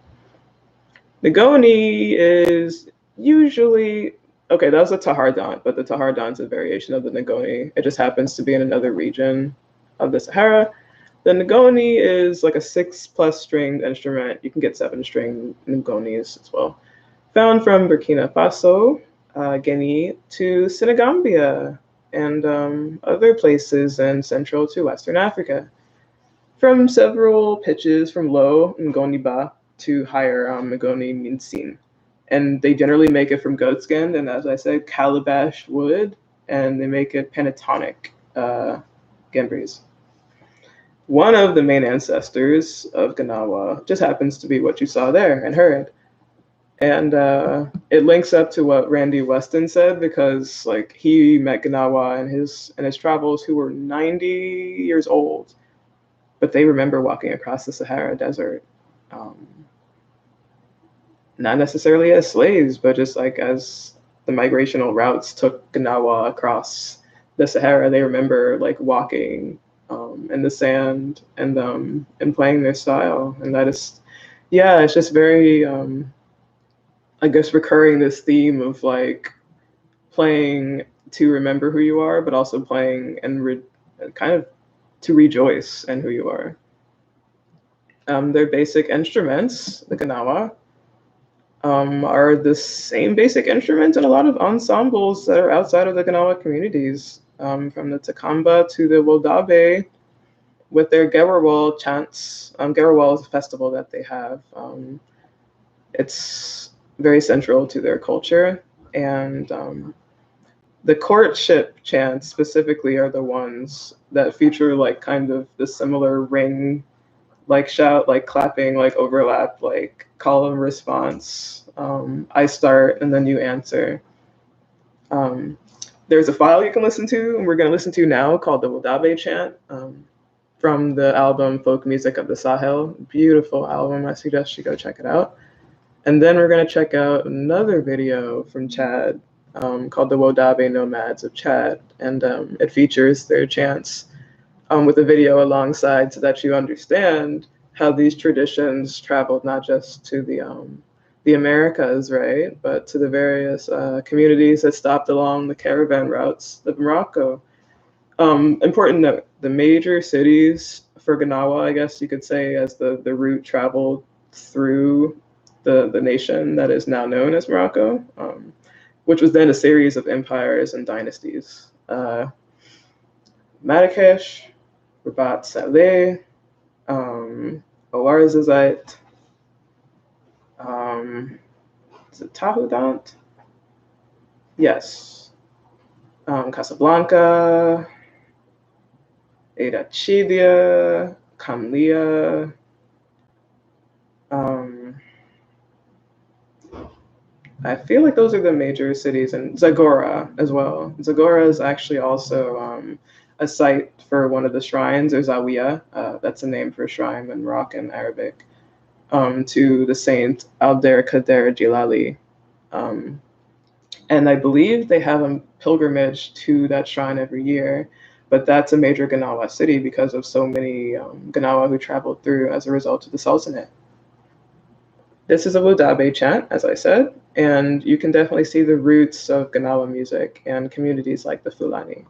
Ngoni is usually, okay, that was a tahardant, but the tahardant is a variation of the Ngoni. It just happens to be in another region of the Sahara. The Ngoni is like a 6+ stringed instrument. You can get 7-string Ngonis as well. Found from Burkina Faso, Guinea to Senegambia, and other places in Central to Western Africa. From several pitches from low Ngoni Ba to higher Ngoni Minsin. And they generally make it from goat skin, and as I said, calabash wood, and they make it pentatonic gambris. One of the main ancestors of Gnawa just happens to be what you saw there and heard. And it links up to what Randy Weston said, because like he met Gnawa in his travels who were 90 years old, but they remember walking across the Sahara Desert, not necessarily as slaves, but just like as the migrational routes took Gnawa across the Sahara. They remember like walking in the sand and playing their style, and that is, yeah, it's just very. I guess recurring this theme of like playing to remember who you are, but also playing and kind of to rejoice in who you are. Their basic instruments, the Gnawa, are the same basic instruments in a lot of ensembles that are outside of the Gnawa communities, from the Takamba to the Wodabe, with their Gerewol chants. Gerewol is a festival that they have. It's very central to their culture, and the courtship chants specifically are the ones that feature like kind of the similar ring, like shout, like clapping, like overlap, like call and response. I start and then you answer. There's a file you can listen to, and we're going to listen to now, called the Wodabe chant, from the album Folk Music of the Sahel. Beautiful album. I suggest you go check it out. And then we're going to check out another video from Chad, called the Wodabe Nomads of Chad. And it features their chants with a video alongside, so that you understand how these traditions traveled not just to the Americas, right, but to the various communities that stopped along the caravan routes of Morocco. Important note, the major cities for Gnawa, I guess you could say, as the route traveled through the nation that is now known as Morocco, which was then a series of empires and dynasties. Marrakesh, Rabat Saleh, Ouarzazate, is it Tahoudant? Yes. Casablanca, Adachidia, Kamlia, I feel like those are the major cities, and Zagora as well. Zagora is actually also a site for one of the shrines, or Zawiya. That's a name for a shrine in Moroccan Arabic, to the saint Abder Kader Jilali. And I believe they have a pilgrimage to that shrine every year, but that's a major Gnawa city because of so many Gnawa who traveled through as a result of the Sultanate. This is a Wodabe chant, as I said, and you can definitely see the roots of Gnawa music and communities like the Fulani.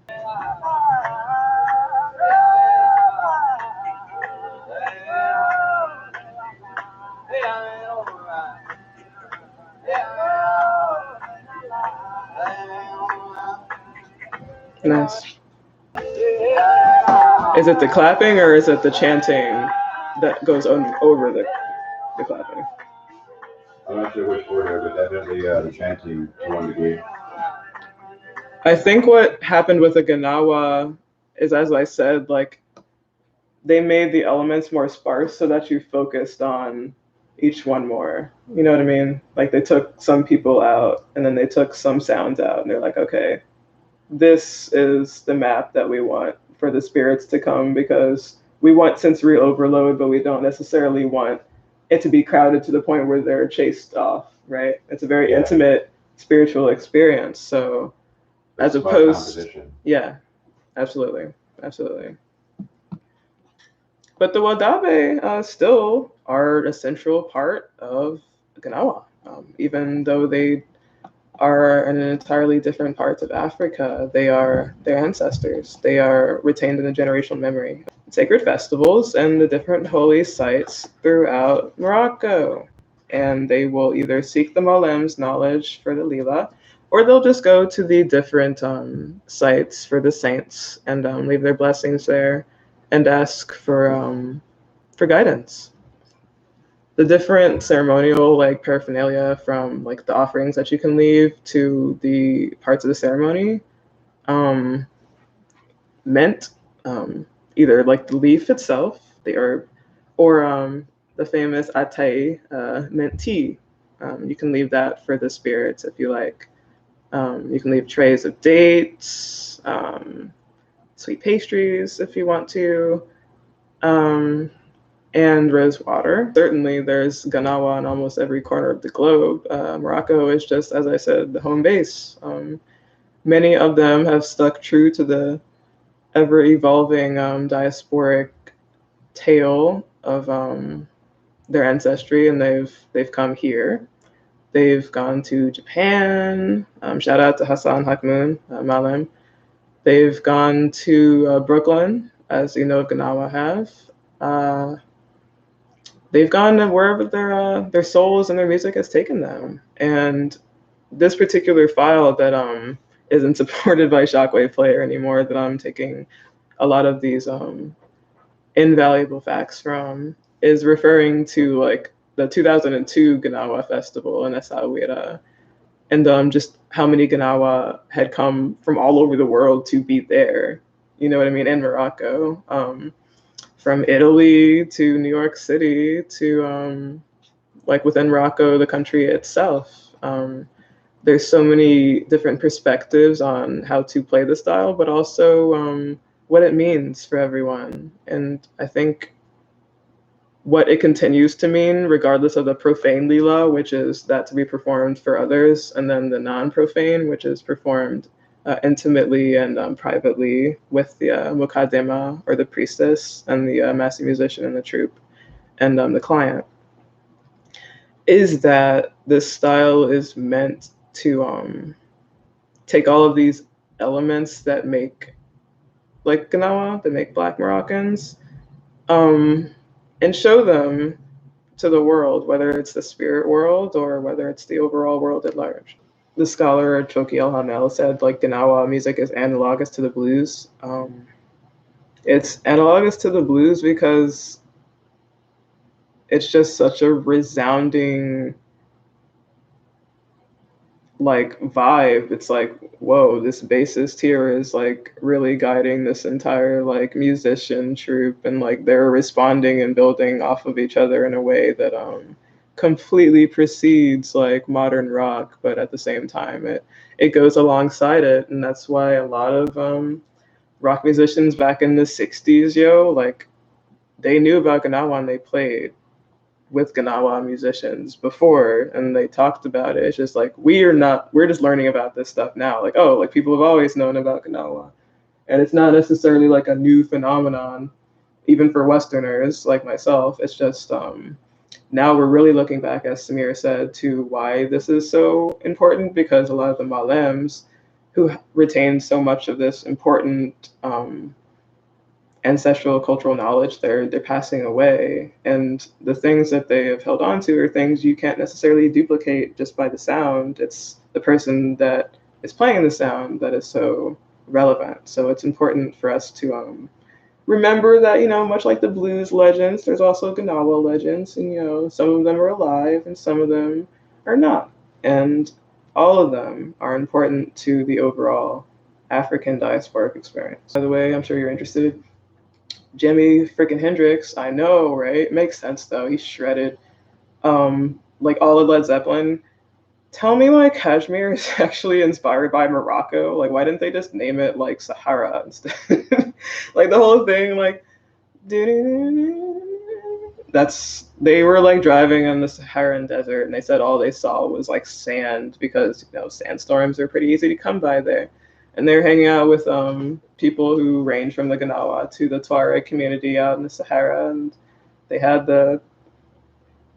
Nice. Is it the clapping or is it the chanting that goes over the clapping? I'm not sure which order, but definitely the chanting to one degree. I think what happened with the Gnawa is, as I said, like they made the elements more sparse so that you focused on each one more. You know what I mean? Like they took some people out and then they took some sounds out and they're like, okay, this is the map that we want for the spirits to come, because we want sensory overload, but we don't necessarily want it to be crowded to the point where they're chased off, right? It's a very intimate spiritual experience. So as opposed, yeah, absolutely. But the Wadabe still are a central part of Gnawa, even though they are in entirely different parts of Africa. They are their ancestors. They are retained in the generational memory. Sacred festivals and the different holy sites throughout Morocco. And they will either seek the Maalem's knowledge for the Lila, or they'll just go to the different sites for the saints and leave their blessings there and ask for guidance. The different ceremonial like paraphernalia, from like the offerings that you can leave to the parts of the ceremony, meant either like the leaf itself, the herb, or the famous atai, meant tea. You can leave that for the spirits if you like. You can leave trays of dates, sweet pastries if you want to. And rose water. Certainly there's Gnawa in almost every corner of the globe. Morocco is just, as I said, the home base. Many of them have stuck true to the ever-evolving diasporic tale of their ancestry, and they've come here. They've gone to Japan. Shout out to Hassan Hakmoon, Maalem. They've gone to Brooklyn, as you know, Gnawa have. They've gone to wherever their souls and their music has taken them. And this particular file that isn't supported by Shockwave Player anymore, that I'm taking a lot of these invaluable facts from, is referring to like the 2002 Gnawa Festival in Essaouira, and just how many Gnawa had come from all over the world to be there. You know what I mean? In Morocco. From Italy to New York City to like within Morocco, the country itself. There's so many different perspectives on how to play the style, but also what it means for everyone. And I think what it continues to mean, regardless of the profane lila, which is that to be performed for others, and then the non-profane, which is performed intimately and privately with the mukadema, or the priestess, and the master musician in the troupe, and the client, is that this style is meant to take all of these elements that make like Gnawa, that make Black Moroccans, and show them to the world, whether it's the spirit world or whether it's the overall world at large. The scholar Choki El Hamel said, like, Gnawa music is analogous to the blues. It's analogous to the blues because it's just such a resounding like vibe. It's like, whoa, this bassist here is like really guiding this entire like musician troupe, and like they're responding and building off of each other in a way that completely precedes like modern rock, but at the same time it goes alongside it. And that's why a lot of rock musicians back in the 60s, like they knew about Gnawa and they played with Gnawa musicians before, and they talked about it. It's just like we're just learning about this stuff now. Like, oh, like people have always known about Gnawa, and it's not necessarily like a new phenomenon, even for Westerners like myself. It's just now we're really looking back, as Samir said, to why this is so important, because a lot of the Maalems who retained so much of this important ancestral cultural knowledge, they're passing away, and the things that they have held on to are things you can't necessarily duplicate just by the sound. It's the person that is playing the sound that is so relevant. So it's important for us to remember that, much like the blues legends, there's also Gnawa legends, and some of them are alive and some of them are not. And all of them are important to the overall African diasporic experience. By the way, I'm sure you're interested. Jimi freaking Hendrix, I know, right? Makes sense though. He's shredded. Like all of Led Zeppelin. Tell me like Kashmir is actually inspired by Morocco. Like why didn't they just name it like Sahara instead? Like the whole thing, like they were like driving in the Saharan desert and they said all they saw was like sand because sandstorms are pretty easy to come by there. And they're hanging out with people who range from the Gnawa to the Tuareg community out in the Sahara, and they had the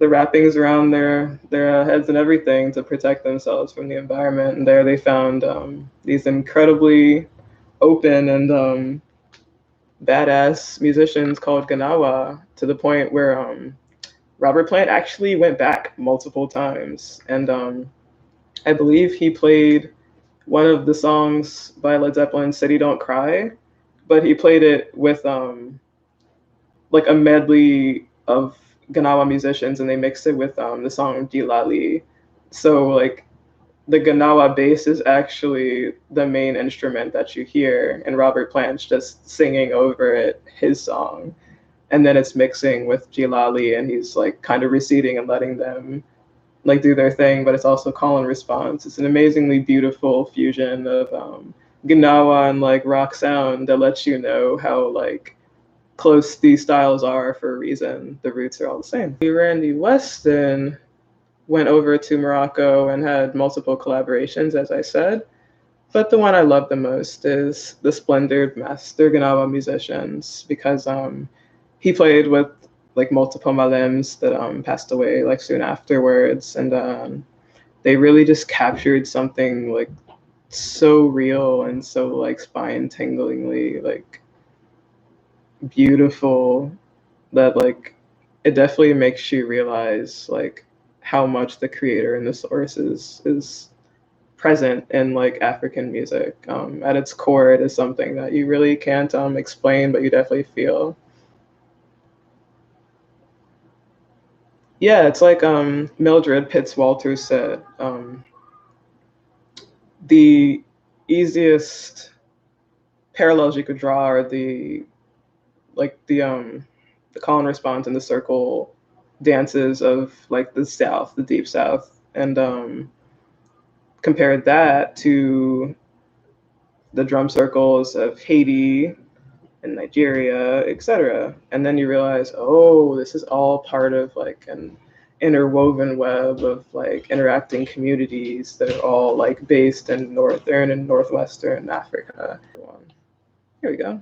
wrappings around their heads and everything to protect themselves from the environment. And there they found these incredibly open and badass musicians called Gnawa, to the point where Robert Plant actually went back multiple times, and I believe he played one of the songs by Led Zeppelin, City Don't Cry, but he played it with like a medley of Gnawa musicians, and they mixed it with the song Jilali. So like the Gnawa bass is actually the main instrument that you hear, and Robert Plant's just singing over it his song, and then it's mixing with Jilali, and he's like kind of receding and letting them like do their thing, but it's also call and response. It's an amazingly beautiful fusion of Gnawa and like rock sound that lets you know how like close these styles are for a reason. The roots are all the same. Randy Weston went over to Morocco and had multiple collaborations, as I said, but the one I love the most is the Splendid Master Gnawa musicians, because he played with like multiple Maalems that passed away like soon afterwards, and they really just captured something like so real and so like spine-tinglingly like beautiful that like it definitely makes you realize like how much the creator and the source is present in like African music. At its core, it is something that you really can't explain, but you definitely feel. Yeah, it's like Mildred Pitts Walters said, the easiest parallels you could draw are the call and response and the circle dances of like the South, the Deep South, and compared that to the drum circles of Haiti and Nigeria, etc. And then you realize, oh, this is all part of like an interwoven web of like interacting communities that are all like based in northern and northwestern Africa. Here we go.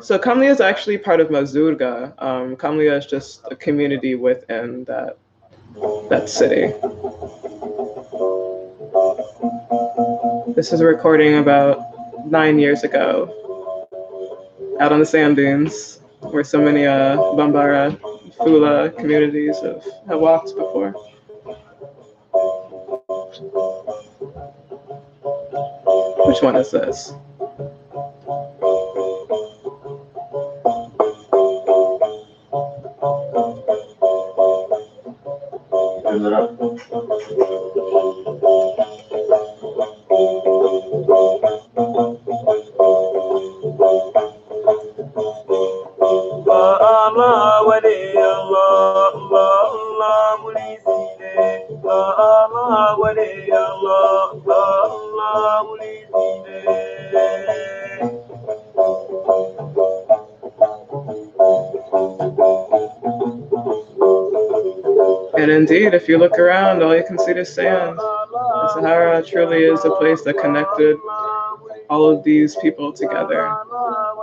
So Kamlia is actually part of Mazurga. Kamlia is just a community within that city. This is a recording about 9 years ago, out on the sand dunes, where so many Bambara, Fula communities have walked before. Which one is this? And indeed, if you look around, all you can see is sand. The Sahara truly is a place that connected all of these people together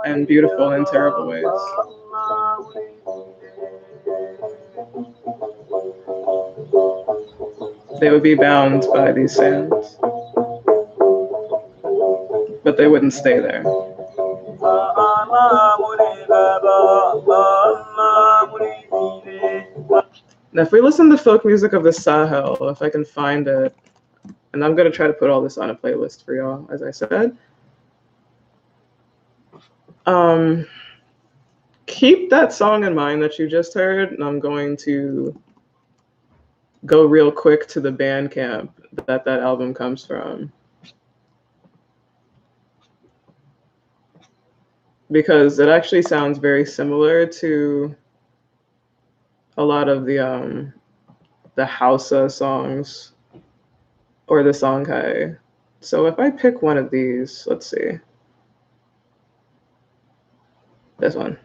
in beautiful and terrible ways. They would be bound by these sands, but they wouldn't stay there. Now, if we listen to folk music of the Sahel, if I can find it, And I'm gonna try to put all this on a playlist for y'all, as I said. Keep that song in mind that you just heard, and I'm going to go real quick to the Bandcamp that album comes from, because it actually sounds very similar to a lot of the Hausa songs or the Songhai. So if I pick one of these, let's see, this one.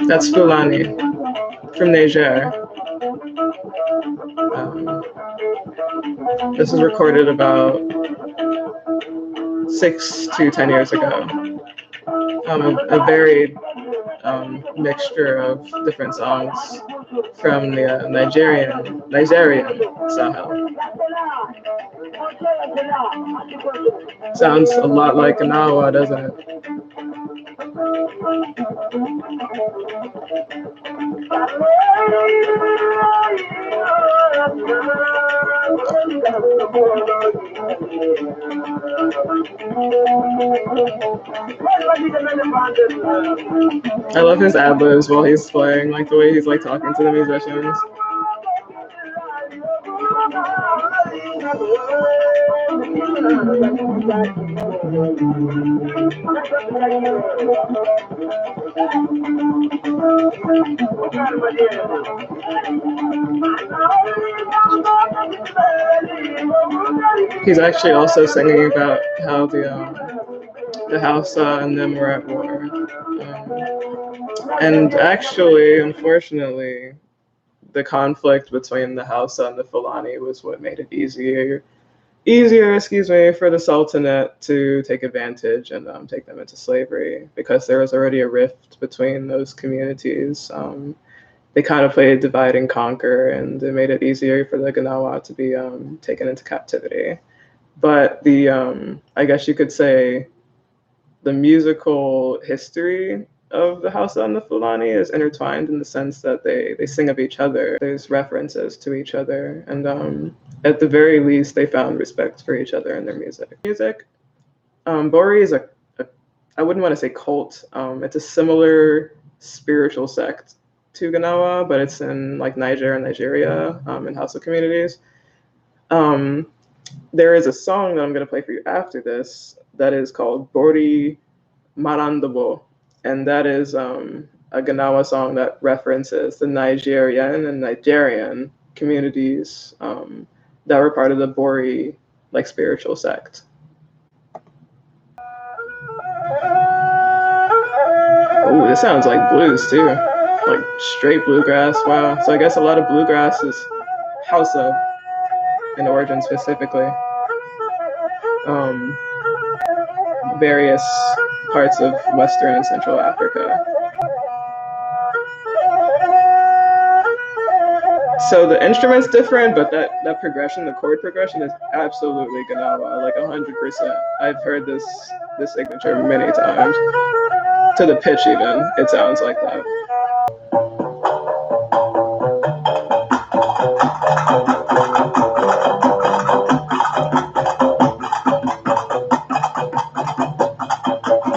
That's Fulani from Niger. This is recorded about 6 to 10 years ago. A varied mixture of different songs from the Nigerian Sahel. Sounds a lot like Gnawa, doesn't it? I love his ad-libs while he's playing, like the way he's like talking to the musicians. He's actually also singing about how the Hausa and them were at war. And actually, unfortunately, the conflict between the Hausa and the Fulani was what made it easier, for the Sultanate to take advantage and take them into slavery, because there was already a rift between those communities. They kind of played divide and conquer, and it made it easier for the Gnawa to be taken into captivity. But I guess you could say, the musical history of the Hausa and the Fulani is intertwined in the sense that they sing of each other. There's references to each other, and at the very least, they found respect for each other in their music. Bori is I wouldn't want to say cult. It's a similar spiritual sect to Gnawa, but it's in like Niger and Nigeria, in Hausa communities. There is a song that I'm going to play for you after this that is called Bori Marandabo, and that is a Gnawa song that references the Nigerian communities that were part of the Bori like spiritual sect. Oh, this sounds like blues too, like straight bluegrass. Wow. So I guess a lot of bluegrass is Hausa in origin specifically. Various parts of Western and Central Africa. So the instrument's different, but that progression, the chord progression, is absolutely Gnawa, like 100%. I've heard this signature many times. To the pitch even, it sounds like that.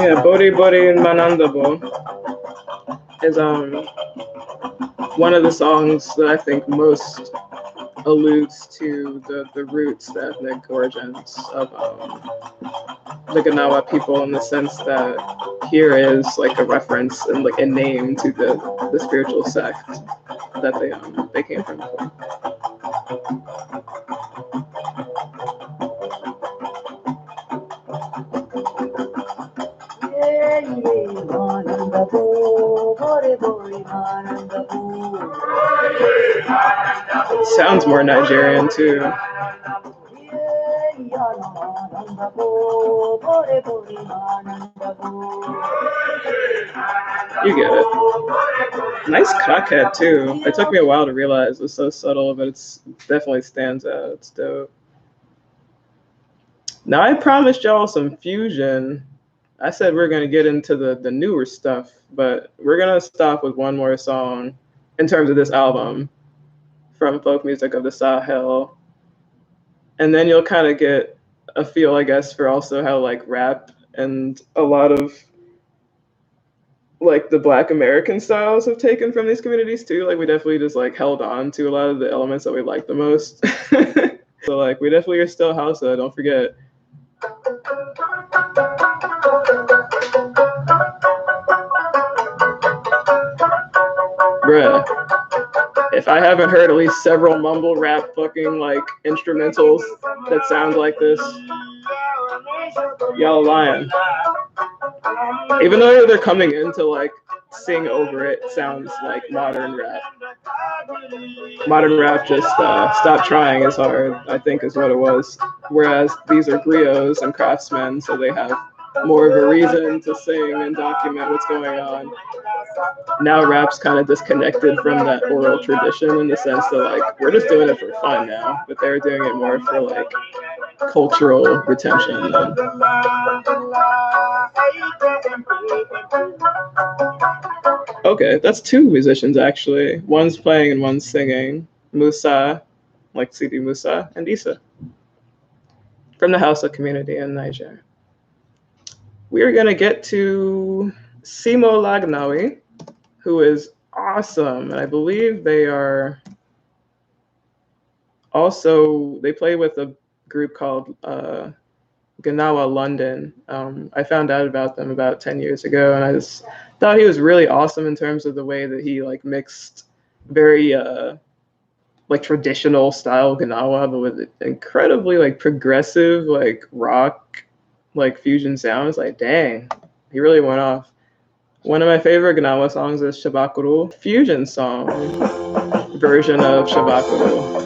Yeah, Bori Bori Manandabo is one of the songs that I think most alludes to the roots, the ethnic origins of the Gnawa people, in the sense that here is like a reference and like a name to the spiritual sect that they came from. It sounds more Nigerian too. You get it. Nice cockhead too. It took me a while to realize it was so subtle, but it definitely stands out. It's dope. Now I promised y'all some fusion. I said we're gonna get into the newer stuff, but we're gonna stop with one more song in terms of this album from folk music of the Sahel, and then you'll kind of get a feel, I guess, for also how like rap and a lot of like the Black American styles have taken from these communities too. Like we definitely just like held on to a lot of the elements that we like the most. So like we definitely are still Hausa, don't forget. Bruh, if I haven't heard at least several mumble rap fucking like instrumentals that sound like this, y'all lying. Even though they're coming in to like sing over it, sounds like modern rap. Modern rap just stopped trying as hard, I think is what it was. Whereas these are griots and craftsmen, so they have more of a reason to sing and document what's going on. Now rap's kind of disconnected from that oral tradition in the sense that like we're just doing it for fun now, but they're doing it more for like cultural retention. Okay, that's two musicians actually. One's playing and one's singing. Musa, like Sidi Musa, and Issa from the Hausa community in Niger. We're gonna get to Simo Lagnawi, who is awesome, and I believe they are also, they play with a group called Gnawa London. I found out about them about 10 years ago, and I just thought he was really awesome in terms of the way that he like mixed very like traditional style Gnawa, but with incredibly like progressive like rock like fusion sounds. Like dang, he really went off. One of my favorite Gnawa songs is Shabakuru, fusion song version of Shabakuru.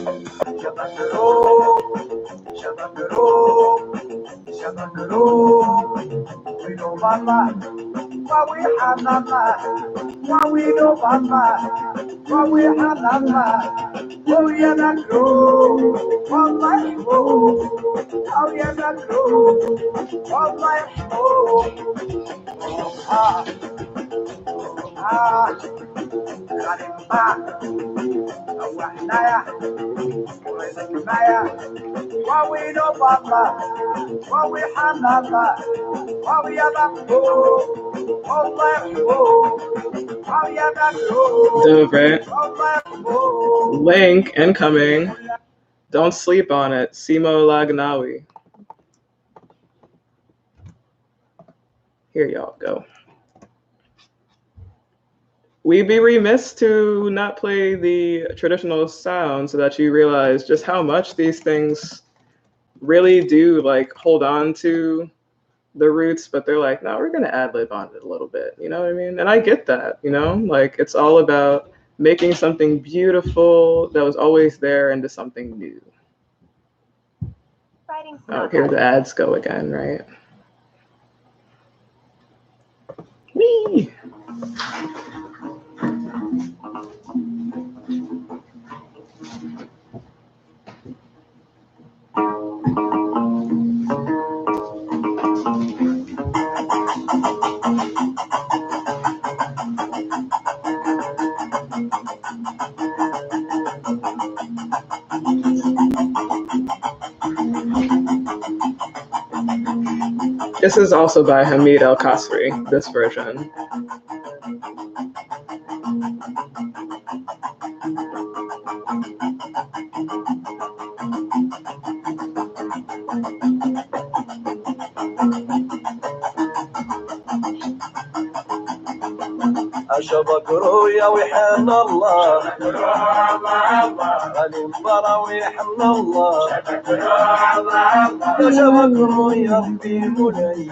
Dope, right? Link incoming. Don't sleep on it. Simo Lagnawi. Here y'all go. We'd be remiss to not play the traditional sound so that you realize just how much these things really do like hold on to the roots, but they're like, no, we're gonna ad-lib on it a little bit, you know what I mean? And I get that, you know, like it's all about making something beautiful that was always there into something new. Oh, here the ads go again, right? Whee! This is also by Hamid El Kasri, this version. شبكرو يا وحن الله غالي مبراوي حن الله يا شبكرو يا ربي مولاي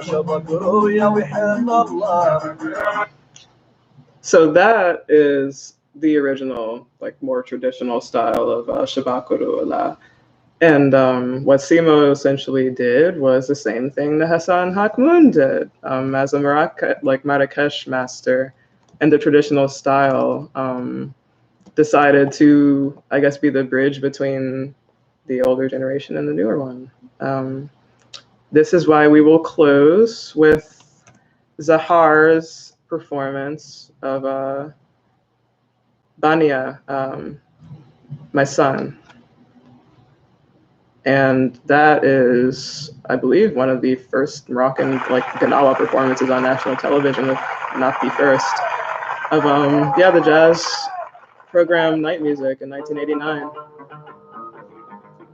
شبكرو يا وحن الله. So that is the original, like more traditional style of Shabakuru Allah. And what Simo essentially did was the same thing that Hassan Hakmoun did as a Marrakesh master in the traditional style. Decided to, I guess, be the bridge between the older generation and the newer one. This is why we will close with Zahar's performance of Bania, my son. And that is, I believe, one of the first Moroccan Gnawa performances on national television, if not the first, of the jazz program Night Music in 1989.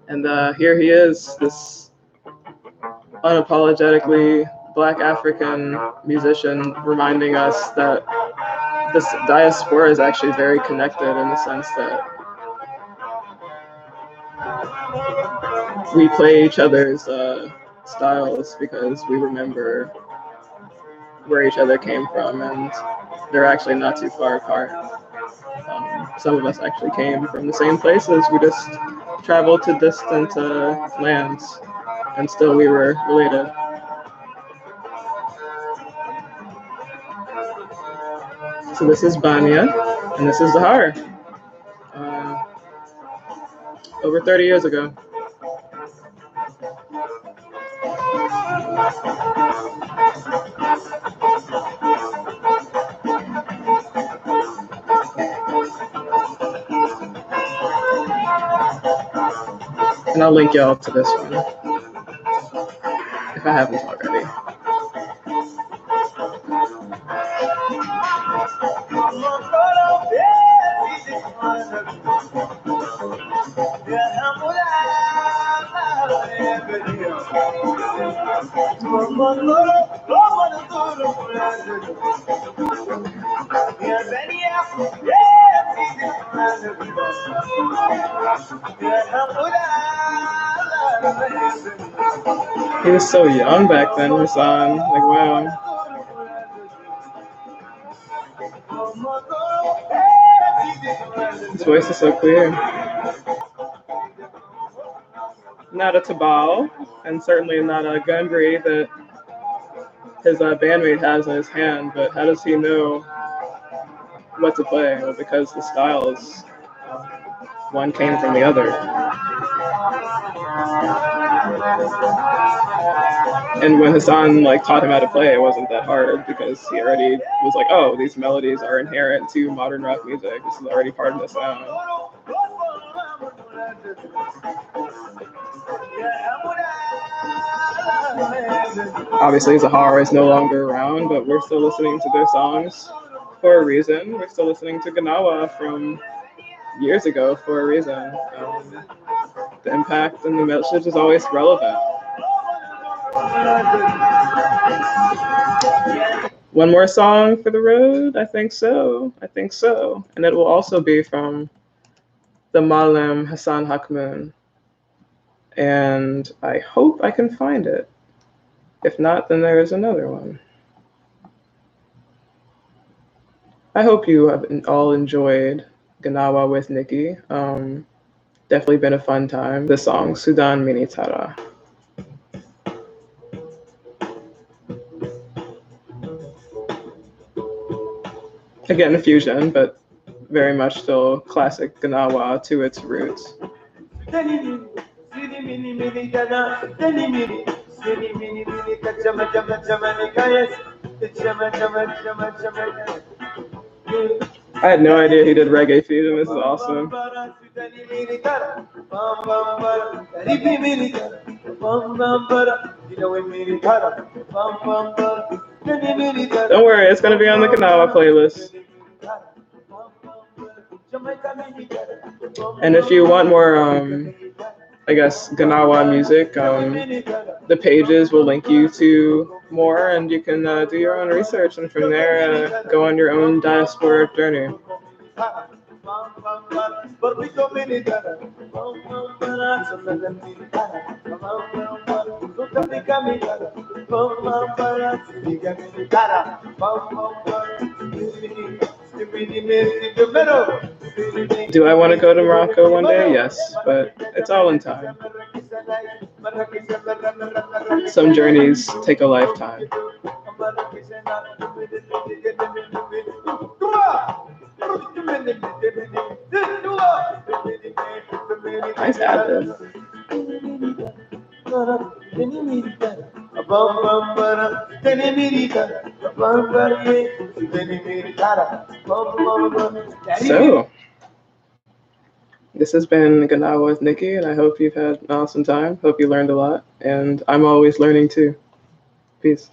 And here he is, this unapologetically Black African musician, reminding us that this diaspora is actually very connected in the sense that we play each other's styles because we remember where each other came from, and they're actually not too far apart. Some of us actually came from the same places. We just traveled to distant lands, and still we were related. So this is Banya, and this is Zahar. Over 30 years ago. And I'll link y'all to this one, if I haven't already. He was so young back then, Hassan. Like, wow. His voice is so clear. Not a tabal, and certainly not a gundry that his bandmate has in his hand, but how does he know what to play? Well, because the styles, one came from the other. And when Hassan taught him how to play, it wasn't that hard because he already was like, oh, these melodies are inherent to modern rock music. This is already part of the sound. Obviously, Zahar is no longer around, but we're still listening to their songs for a reason. We're still listening to Gnawa from years ago for a reason. The impact and the message is always relevant. One more song for the road? I think so. And it will also be from the Maalem Hassan Hakmoon. And I hope I can find it. If not, then there is another one. I hope you have all enjoyed Gnawa with Nikki. Definitely been a fun time. The song Sudan Mini Tara. Again, fusion, but very much still classic Gnawa to its roots. I had no idea he did reggae fusion. This is awesome. Don't worry, it's going to be on the Gnawa playlist. And if you want more, Gnawa music, the pages will link you to more, and you can do your own research, and from there, go on your own diasporic journey. Do I want to go to Morocco one day? Yes, but it's all in time. Some journeys take a lifetime. Nice ad. So, this has been Gnawa with Nikki, and I hope you've had an awesome time. Hope you learned a lot, and I'm always learning too. Peace.